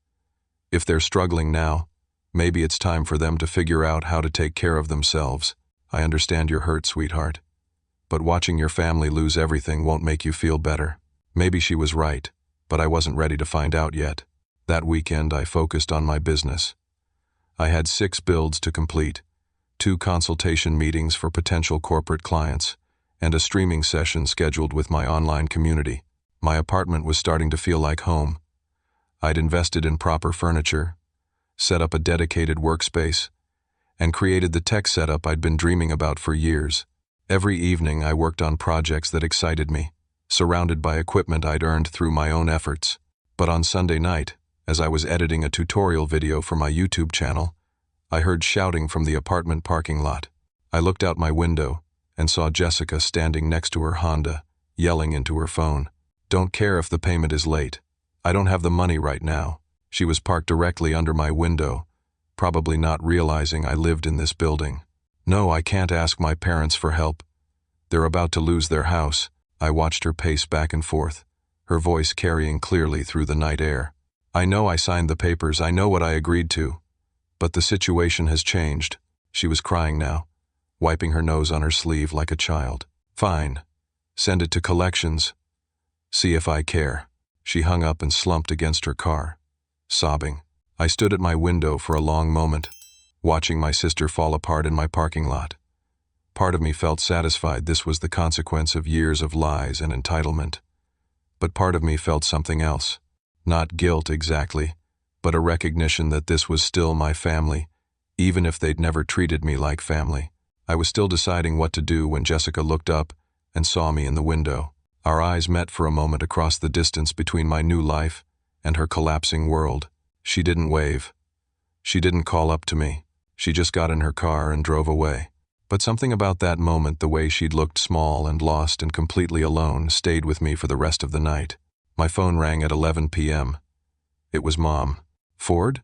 If they're struggling now, maybe it's time for them to figure out how to take care of themselves. I understand your hurt, sweetheart. But watching your family lose everything won't make you feel better." Maybe she was right, but I wasn't ready to find out yet. That weekend I focused on my business. I had 6 builds to complete, 2 consultation meetings for potential corporate clients, and a streaming session scheduled with my online community. My apartment was starting to feel like home. I'd invested in proper furniture, set up a dedicated workspace, and created the tech setup I'd been dreaming about for years. Every evening I worked on projects that excited me, surrounded by equipment I'd earned through my own efforts. But on Sunday night, as I was editing a tutorial video for my YouTube channel, I heard shouting from the apartment parking lot. I looked out my window and saw Jessica standing next to her Honda, yelling into her phone. "Don't care if the payment is late. I don't have the money right now." She was parked directly under my window, probably not realizing I lived in this building. "No, I can't ask my parents for help. They're about to lose their house." I watched her pace back and forth, her voice carrying clearly through the night air. "I know I signed the papers, I know what I agreed to. But the situation has changed." She was crying now, wiping her nose on her sleeve like a child. "Fine. Send it to collections. See if I care." She hung up and slumped against her car, sobbing. I stood at my window for a long moment, watching my sister fall apart in my parking lot. Part of me felt satisfied this was the consequence of years of lies and entitlement. But part of me felt something else. Not guilt exactly, but a recognition that this was still my family, even if they'd never treated me like family. I was still deciding what to do when Jessica looked up and saw me in the window. Our eyes met for a moment across the distance between my new life and her collapsing world. She didn't wave. She didn't call up to me. She just got in her car and drove away. But something about that moment, the way she'd looked small and lost and completely alone, stayed with me for the rest of the night. My phone rang at 11 p.m. It was Mom. "Ford?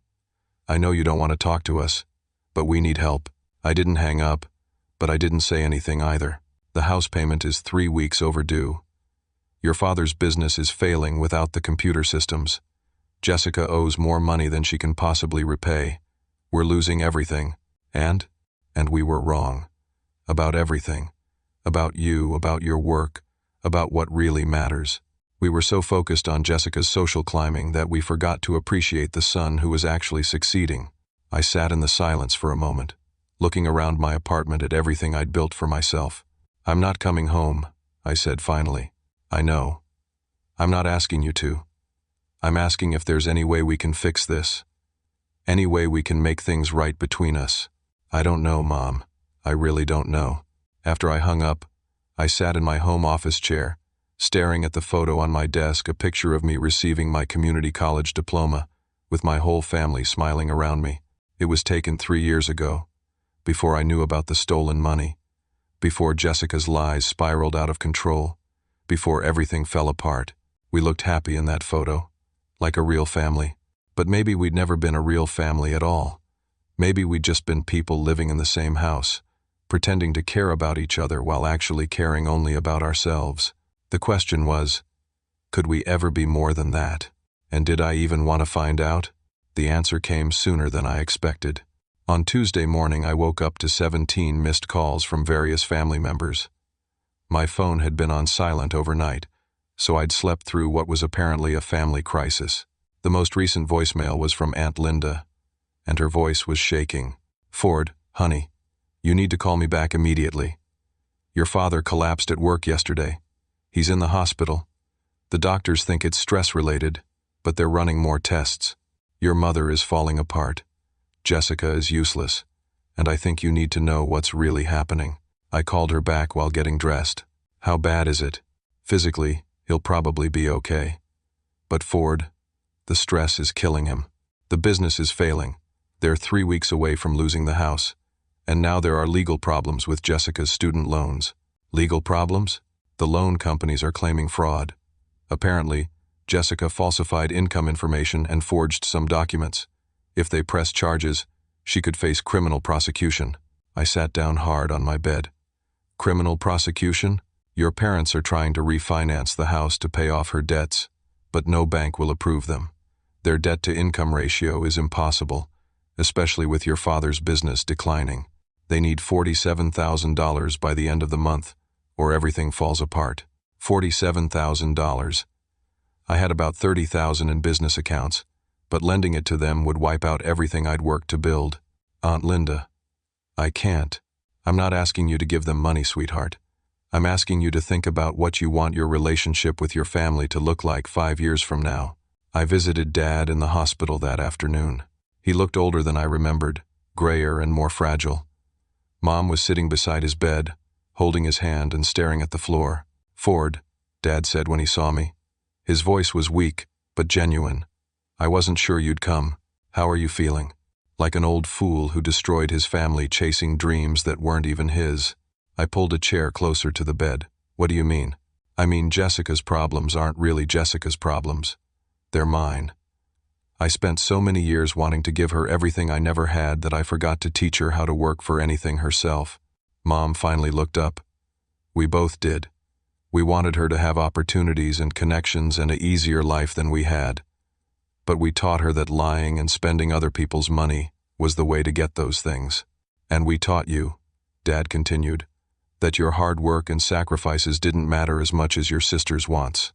I know you don't want to talk to us, but we need help." I didn't hang up, but I didn't say anything either. "The house payment is 3 weeks overdue. Your father's business is failing without the computer systems. Jessica owes more money than she can possibly repay. We're losing everything. And we were wrong. About everything. About you, about your work, about what really matters. We were so focused on Jessica's social climbing that we forgot to appreciate the son who was actually succeeding." I sat in the silence for a moment, looking around my apartment at everything I'd built for myself. "I'm not coming home," I said finally. "I know. I'm not asking you to. I'm asking if there's any way we can fix this. Any way we can make things right between us." "I don't know, Mom. I really don't know." After I hung up, I sat in my home office chair, staring at the photo on my desk, a picture of me receiving my community college diploma, with my whole family smiling around me. It was taken 3 years ago, before I knew about the stolen money, before Jessica's lies spiraled out of control, before everything fell apart. We looked happy in that photo, like a real family. But maybe we'd never been a real family at all. Maybe we'd just been people living in the same house, pretending to care about each other while actually caring only about ourselves. The question was, could we ever be more than that? And did I even want to find out? The answer came sooner than I expected. On Tuesday morning, I woke up to 17 missed calls from various family members. My phone had been on silent overnight, so I'd slept through what was apparently a family crisis. The most recent voicemail was from Aunt Linda, and her voice was shaking. "Ford, honey, you need to call me back immediately. Your father collapsed at work yesterday. He's in the hospital. The doctors think it's stress-related, but they're running more tests. Your mother is falling apart. Jessica is useless, and I think you need to know what's really happening." I called her back while getting dressed. "How bad is it?" "Physically, he'll probably be okay. But Ford, the stress is killing him. The business is failing. They're 3 weeks away from losing the house. And now there are legal problems with Jessica's student loans." "Legal problems?" "The loan companies are claiming fraud. Apparently, Jessica falsified income information and forged some documents. If they press charges, she could face criminal prosecution." I sat down hard on my bed. "Criminal prosecution? Your parents are trying to refinance the house to pay off her debts, but no bank will approve them. Their debt-to-income ratio is impossible, especially with your father's business declining. They need $47,000 by the end of the month, or everything falls apart." $47,000. I had about $30,000 in business accounts, but lending it to them would wipe out everything I'd worked to build. "Aunt Linda, I can't. I'm not asking you to give them money, sweetheart. I'm asking you to think about what you want your relationship with your family to look like 5 years from now." I visited Dad in the hospital that afternoon. He looked older than I remembered, grayer and more fragile. Mom was sitting beside his bed, holding his hand and staring at the floor. "Ford," Dad said when he saw me. His voice was weak, but genuine. "I wasn't sure you'd come. How are you feeling?" Like an old fool who destroyed his family chasing dreams that weren't even his. I pulled a chair closer to the bed. "What do you mean?" "I mean, Jessica's problems aren't really Jessica's problems. They're mine. I spent so many years wanting to give her everything I never had that I forgot to teach her how to work for anything herself." Mom finally looked up. "We both did. We wanted her to have opportunities and connections and an easier life than we had. But we taught her that lying and spending other people's money was the way to get those things. And we taught you," Dad continued, "that your hard work and sacrifices didn't matter as much as your sister's wants.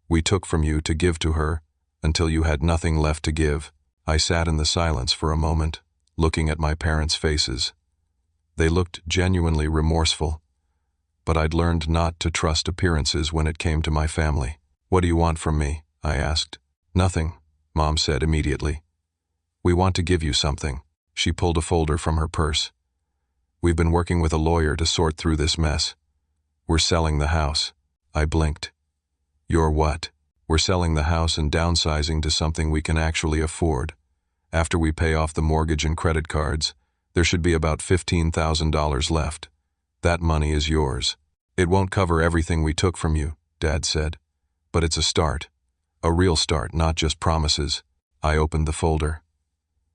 We took from you to give to her until you had nothing left to give." I sat in the silence for a moment, looking at my parents' faces. They looked genuinely remorseful, but I'd learned not to trust appearances when it came to my family. "What do you want from me?" I asked. "Nothing," Mom said immediately. "We want to give you something." She pulled a folder from her purse. "We've been working with a lawyer to sort through this mess. We're selling the house." I blinked. "You're what?" "We're selling the house and downsizing to something we can actually afford. After we pay off the mortgage and credit cards, There should be about $15,000 left. That money is yours. It won't cover everything we took from you, Dad said. But it's a start. A real start, not just promises. I opened the folder.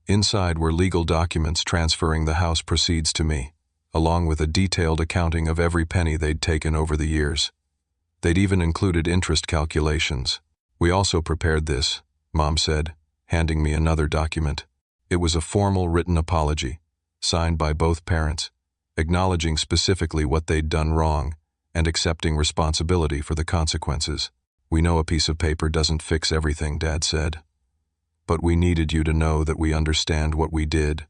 Inside were legal documents transferring the house proceeds to me, along with a detailed accounting of every penny they'd taken over the years. They'd even included interest calculations. We also prepared this, Mom said, handing me another document. It was a formal written apology, signed by both parents, acknowledging specifically what they'd done wrong and accepting responsibility for the consequences. We know a piece of paper doesn't fix everything, Dad said. But we needed you to know that we understand what we did.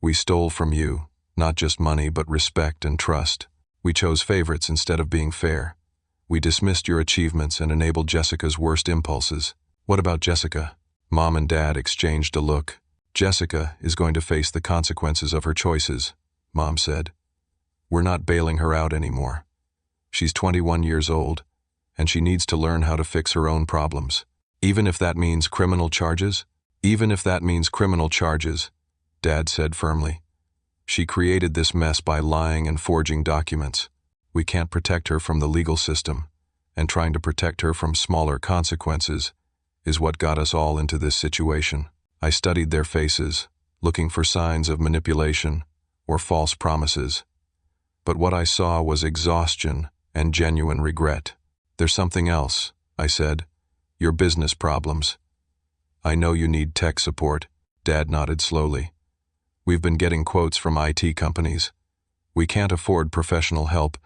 We stole from you, not just money but respect and trust. We chose favorites instead of being fair. We dismissed your achievements and enabled Jessica's worst impulses. What about Jessica? Mom and Dad exchanged a look. Jessica is going to face the consequences of her choices, Mom said. We're not bailing her out anymore. She's 21 years old, and she needs to learn how to fix her own problems. Even if that means criminal charges? Even if that means criminal charges, Dad said firmly. She created this mess by lying and forging documents. We can't protect her from the legal system, and trying to protect her from smaller consequences is what got us all into this situation. I studied their faces, looking for signs of manipulation or false promises. But what I saw was exhaustion and genuine regret. There's something else, I said. Your business problems. I know you need tech support, Dad nodded slowly. We've been getting quotes from IT companies. We can't afford professional help,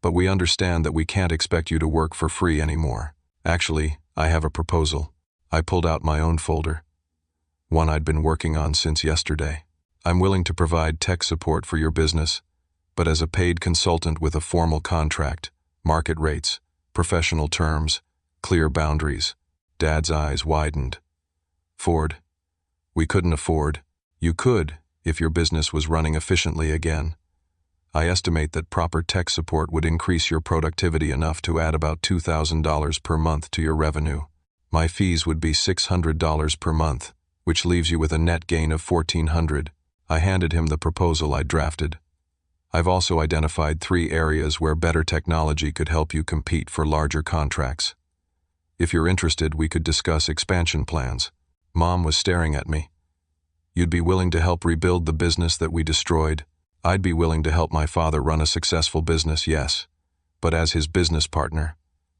but we understand that we can't expect you to work for free anymore. Actually, I have a proposal. I pulled out my own folder, one I'd been working on since yesterday. I'm willing to provide tech support for your business, but as a paid consultant with a formal contract, market rates, professional terms, clear boundaries. Dad's eyes widened. Ford. We couldn't afford. You could, if your business was running efficiently again. I estimate that proper tech support would increase your productivity enough to add about $2,000 per month to your revenue. My fees would be $600 per month, which leaves you with a net gain of $1,400. I handed him the proposal I'd drafted. I've also identified 3 areas where better technology could help you compete for larger contracts. If you're interested, we could discuss expansion plans. Mom was staring at me. You'd be willing to help rebuild the business that we destroyed? I'd be willing to help my father run a successful business, yes, but as his business partner,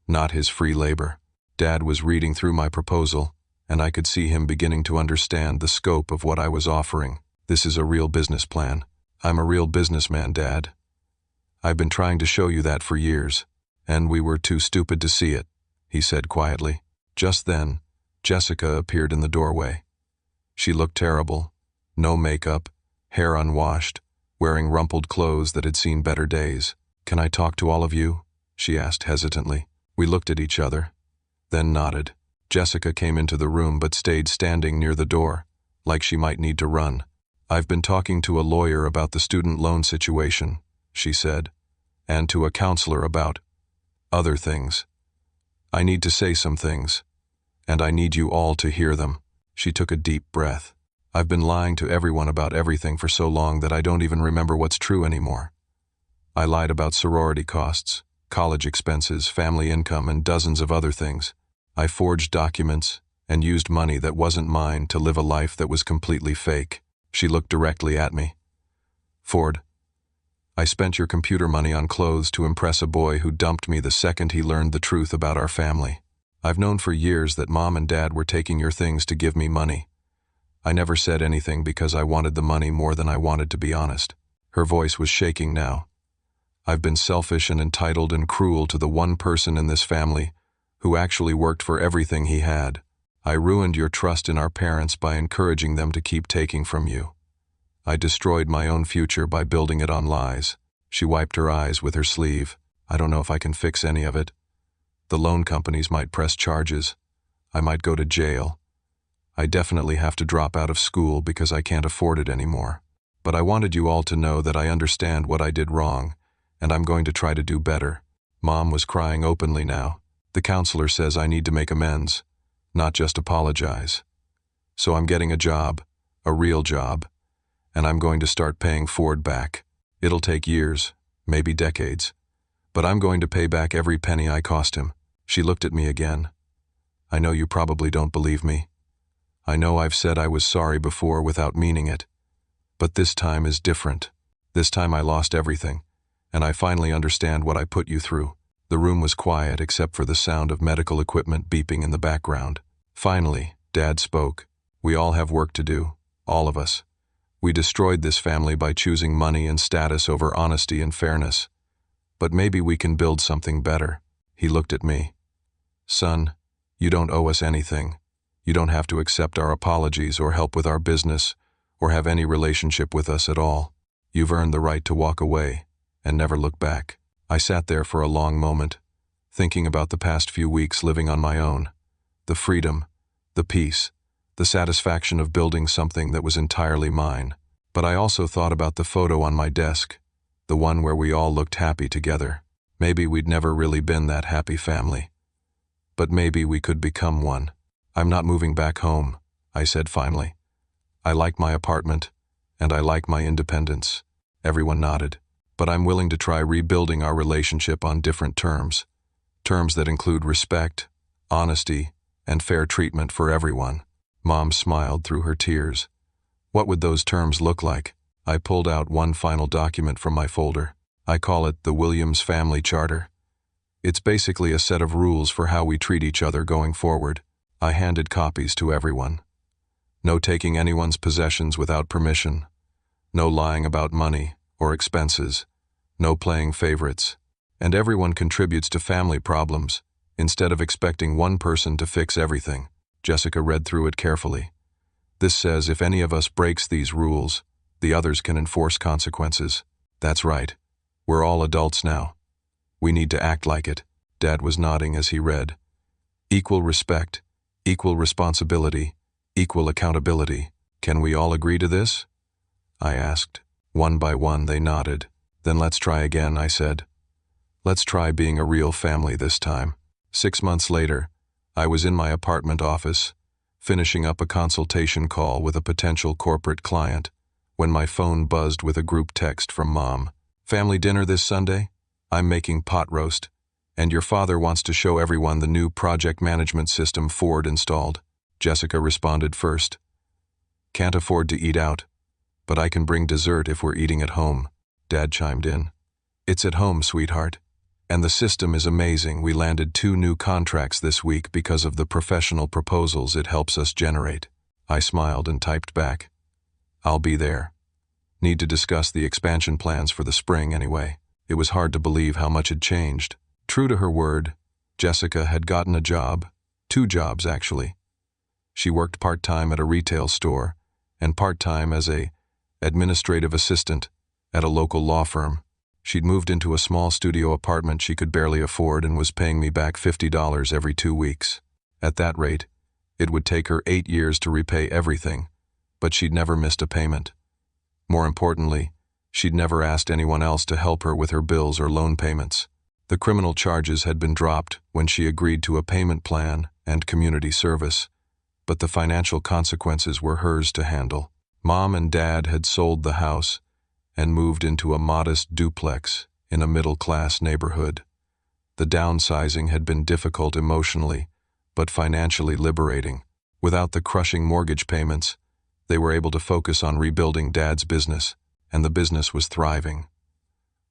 not his free labor. Dad was reading through my proposal, and I could see him beginning to understand the scope of what I was offering. This is a real business plan. I'm a real businessman, Dad. I've been trying to show you that for years, and we were too stupid to see it, he said quietly. Just then, Jessica appeared in the doorway. She looked terrible. No makeup, hair unwashed, wearing rumpled clothes that had seen better days. Can I talk to all of you? She asked hesitantly. We looked at each other, then nodded. Jessica came into the room but stayed standing near the door, like she might need to run. I've been talking to a lawyer about the student loan situation, she said, and to a counselor about other things. I need to say some things, and I need you all to hear them. She took a deep breath. I've been lying to everyone about everything for so long that I don't even remember what's true anymore. I lied about sorority costs, college expenses, family income, and dozens of other things. I forged documents and used money that wasn't mine to live a life that was completely fake. She looked directly at me. Ford, I spent your computer money on clothes to impress a boy who dumped me the second he learned the truth about our family. I've known for years that Mom and Dad were taking your things to give me money. I never said anything because I wanted the money more than I wanted to be honest. Her voice was shaking now. I've been selfish and entitled and cruel to the one person in this family who actually worked for everything he had. I ruined your trust in our parents by encouraging them to keep taking from you. I destroyed my own future by building it on lies. She wiped her eyes with her sleeve. I don't know if I can fix any of it. The loan companies might press charges. I might go to jail. I definitely have to drop out of school because I can't afford it anymore. But I wanted you all to know that I understand what I did wrong, and I'm going to try to do better. Mom was crying openly now. The counselor says I need to make amends, not just apologize. So I'm getting a job, a real job, and I'm going to start paying Ford back. It'll take years, maybe decades, but I'm going to pay back every penny I cost him." She looked at me again. "I know you probably don't believe me. I know I've said I was sorry before without meaning it. But this time is different. This time I lost everything, and I finally understand what I put you through." The room was quiet except for the sound of medical equipment beeping in the background. Finally, Dad spoke. "We all have work to do, all of us. We destroyed this family by choosing money and status over honesty and fairness. But maybe we can build something better." He looked at me. "Son, you don't owe us anything. You don't have to accept our apologies or help with our business or have any relationship with us at all. You've earned the right to walk away and never look back." I sat there for a long moment, thinking about the past few weeks living on my own. The freedom, the peace, the satisfaction of building something that was entirely mine. But I also thought about the photo on my desk, the one where we all looked happy together. Maybe we'd never really been that happy family. But maybe we could become one. "I'm not moving back home," I said finally. "I like my apartment, and I like my independence." Everyone nodded. "But I'm willing to try rebuilding our relationship on different terms. Terms that include respect, honesty, and fair treatment for everyone." Mom smiled through her tears. "What would those terms look like?" I pulled out one final document from my folder. I call it the Williams Family Charter. It's basically a set of rules for how we treat each other going forward. I handed copies to everyone. No taking anyone's possessions without permission. No lying about money or expenses. No playing favorites. And everyone contributes to family problems, instead of expecting one person to fix everything. Jessica read through it carefully. "This says if any of us breaks these rules, the others can enforce consequences." That's right. We're all adults now. We need to act like it. Dad was nodding as he read. "Equal respect, equal responsibility, equal accountability. Can we all agree to this?" I asked. One by one they nodded. "Then let's try again," I said. "Let's try being a real family this time." 6 months later, I was in my apartment office, finishing up a consultation call with a potential corporate client, when my phone buzzed with a group text from Mom. "Family dinner this Sunday? I'm making pot roast, and your father wants to show everyone the new project management system Ford installed." Jessica responded first. "Can't afford to eat out, but I can bring dessert if we're eating at home." Dad chimed in. "It's at home, sweetheart. And the system is amazing. We landed 2 new contracts this week because of the professional proposals it helps us generate." I smiled and typed back. "I'll be there. Need to discuss the expansion plans for the spring anyway." It was hard to believe how much had changed. True to her word, Jessica had gotten a job. 2 jobs, actually. She worked part-time at a retail store and part-time as a administrative assistant at a local law firm. She'd moved into a small studio apartment she could barely afford and was paying me back $50 every 2 weeks. At that rate, it would take her 8 years to repay everything, but she'd never missed a payment. More importantly, she'd never asked anyone else to help her with her bills or loan payments. The criminal charges had been dropped when she agreed to a payment plan and community service, but the financial consequences were hers to handle. Mom and Dad had sold the house and moved into a modest duplex in a middle-class neighborhood. The downsizing had been difficult emotionally, but financially liberating. Without the crushing mortgage payments, they were able to focus on rebuilding Dad's business, and the business was thriving.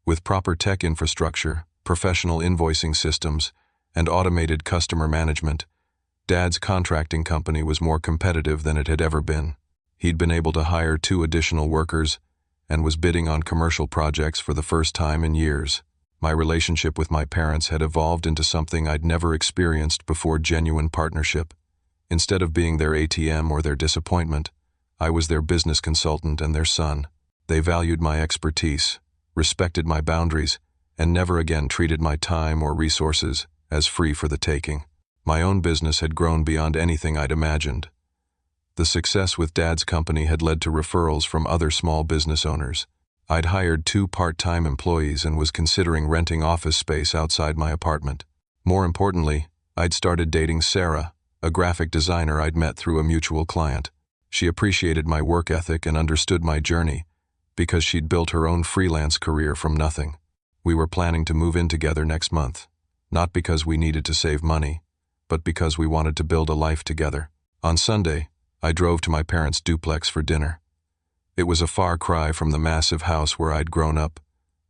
With proper tech infrastructure, professional invoicing systems, and automated customer management, Dad's contracting company was more competitive than it had ever been. He'd been able to hire 2 additional workers and was bidding on commercial projects for the first time in years. My relationship with my parents had evolved into something I'd never experienced before: genuine partnership. Instead of being their ATM or their disappointment, I was their business consultant and their son. They valued my expertise, respected my boundaries, and never again treated my time or resources as free for the taking. My own business had grown beyond anything I'd imagined. The success with Dad's company had led to referrals from other small business owners. I'd hired 2 part-time employees and was considering renting office space outside my apartment. More importantly, I'd started dating Sarah, a graphic designer I'd met through a mutual client. She appreciated my work ethic and understood my journey because she'd built her own freelance career from nothing. We were planning to move in together next month, not because we needed to save money, but because we wanted to build a life together. On Sunday, I drove to my parents' duplex for dinner. It was a far cry from the massive house where I'd grown up,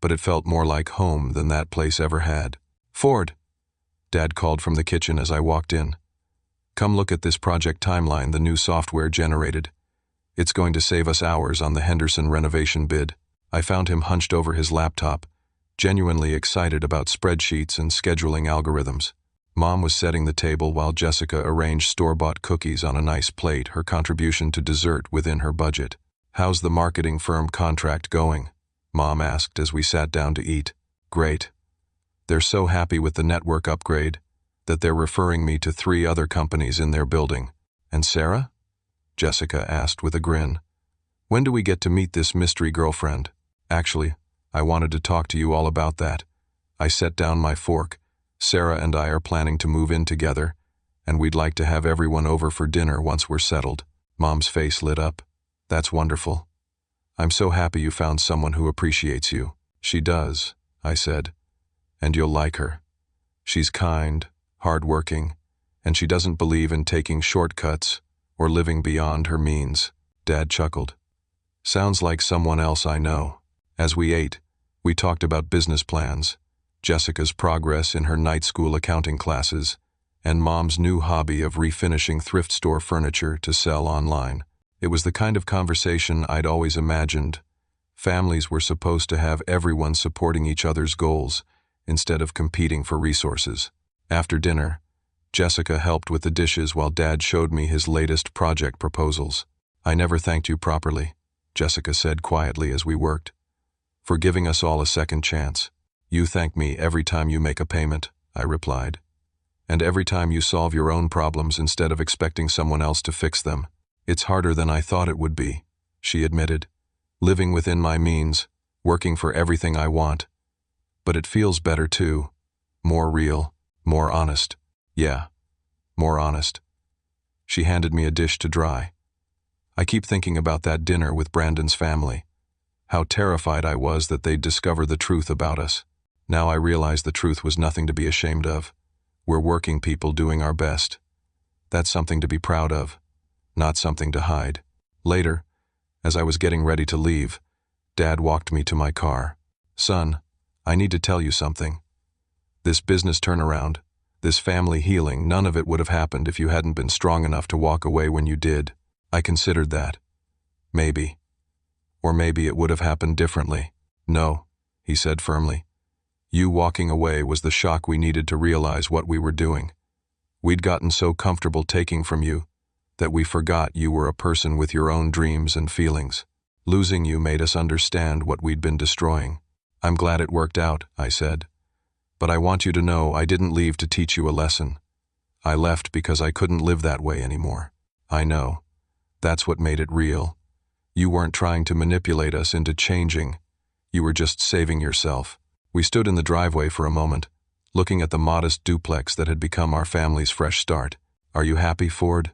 but it felt more like home than that place ever had. "Ford," Dad called from the kitchen as I walked in. "Come look at this project timeline the new software generated. It's going to save us hours on the Henderson renovation bid." I found him hunched over his laptop, genuinely excited about spreadsheets and scheduling algorithms. Mom was setting the table while Jessica arranged store-bought cookies on a nice plate, her contribution to dessert within her budget. "How's the marketing firm contract going?" Mom asked as we sat down to eat. "Great. They're so happy with the network upgrade that they're referring me to 3 other companies in their building." "And Sarah?" Jessica asked with a grin. "When do we get to meet this mystery girlfriend?" "Actually, I wanted to talk to you all about that." I set down my fork. "Sarah and I are planning to move in together, and we'd like to have everyone over for dinner once we're settled." Mom's face lit up. "That's wonderful. I'm so happy you found someone who appreciates you." "She does," I said, "and you'll like her. She's kind, hardworking, and she doesn't believe in taking shortcuts or living beyond her means." Dad chuckled. "Sounds like someone else I know." As we ate, we talked about business plans, Jessica's progress in her night school accounting classes, and Mom's new hobby of refinishing thrift store furniture to sell online. It was the kind of conversation I'd always imagined. Families were supposed to have everyone supporting each other's goals instead of competing for resources. After dinner, Jessica helped with the dishes while Dad showed me his latest project proposals. "I never thanked you properly," Jessica said quietly as we worked, "for giving us all a second chance." "You thank me every time you make a payment," I replied. "And every time you solve your own problems instead of expecting someone else to fix them." "It's harder than I thought it would be," she admitted. "Living within my means, working for everything I want. But it feels better too. More real, more honest." "Yeah, more honest." She handed me a dish to dry. "I keep thinking about that dinner with Brandon's family. How terrified I was that they'd discover the truth about us. Now I realize the truth was nothing to be ashamed of. We're working people doing our best. That's something to be proud of, not something to hide." Later, as I was getting ready to leave, Dad walked me to my car. "Son, I need to tell you something. This business turnaround, this family healing, none of it would have happened if you hadn't been strong enough to walk away when you did." I considered that. Maybe. Or maybe it would have happened differently. "No," he said firmly. "You walking away was the shock we needed to realize what we were doing. We'd gotten so comfortable taking from you that we forgot you were a person with your own dreams and feelings. Losing you made us understand what we'd been destroying." "I'm glad it worked out," I said. "But I want you to know I didn't leave to teach you a lesson. I left because I couldn't live that way anymore." "I know. That's what made it real. You weren't trying to manipulate us into changing. You were just saving yourself." We stood in the driveway for a moment, looking at the modest duplex that had become our family's fresh start. "Are you happy, Ford?"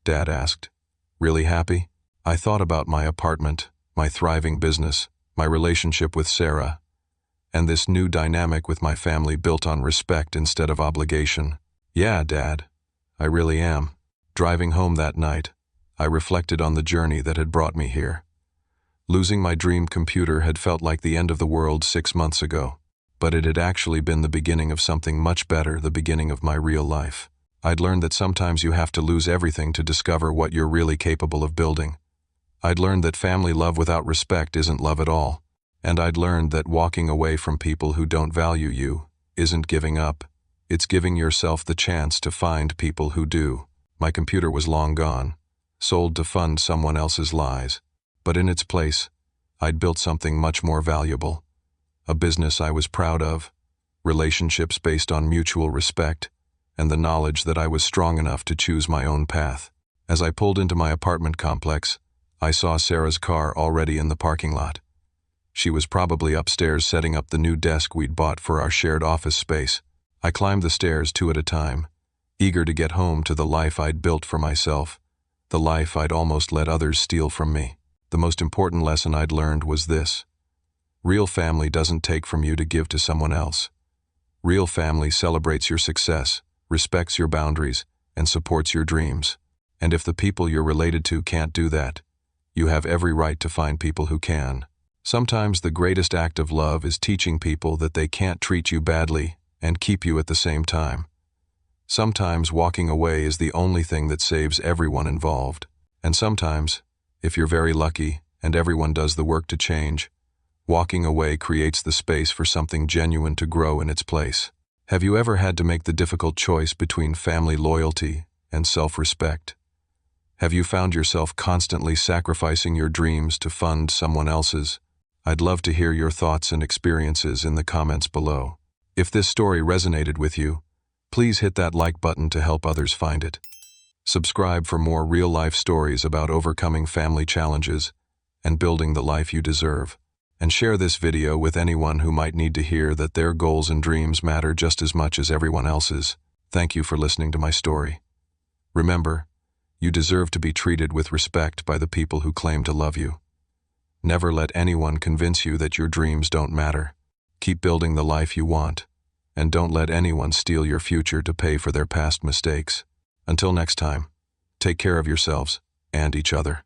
Dad asked. "Really happy?" I thought about my apartment, my thriving business, my relationship with Sarah, and this new dynamic with my family built on respect instead of obligation. "Yeah, Dad, I really am." Driving home that night, I reflected on the journey that had brought me here. Losing my dream computer had felt like the end of the world 6 months ago, but it had actually been the beginning of something much better, the beginning of my real life. I'd learned that sometimes you have to lose everything to discover what you're really capable of building. I'd learned that family love without respect isn't love at all, and I'd learned that walking away from people who don't value you isn't giving up. It's giving yourself the chance to find people who do. My computer was long gone, sold to fund someone else's lies. But in its place, I'd built something much more valuable. A business I was proud of, relationships based on mutual respect, and the knowledge that I was strong enough to choose my own path. As I pulled into my apartment complex, I saw Sarah's car already in the parking lot. She was probably upstairs setting up the new desk we'd bought for our shared office space. I climbed the stairs 2 at a time, eager to get home to the life I'd built for myself, the life I'd almost let others steal from me. The most important lesson I'd learned was this: real family doesn't take from you to give to someone else. Real family celebrates your success, respects your boundaries, and supports your dreams. And if the people you're related to can't do that, you have every right to find people who can. Sometimes the greatest act of love is teaching people that they can't treat you badly and keep you at the same time. Sometimes walking away is the only thing that saves everyone involved. And sometimes, if you're very lucky and everyone does the work to change, walking away creates the space for something genuine to grow in its place. Have you ever had to make the difficult choice between family loyalty and self-respect? Have you found yourself constantly sacrificing your dreams to fund someone else's? I'd love to hear your thoughts and experiences in the comments below. If this story resonated with you, please hit that like button to help others find it. Subscribe for more real-life stories about overcoming family challenges and building the life you deserve. And share this video with anyone who might need to hear that their goals and dreams matter just as much as everyone else's. Thank you for listening to my story. Remember, you deserve to be treated with respect by the people who claim to love you. Never let anyone convince you that your dreams don't matter. Keep building the life you want, and don't let anyone steal your future to pay for their past mistakes. Until next time, take care of yourselves and each other.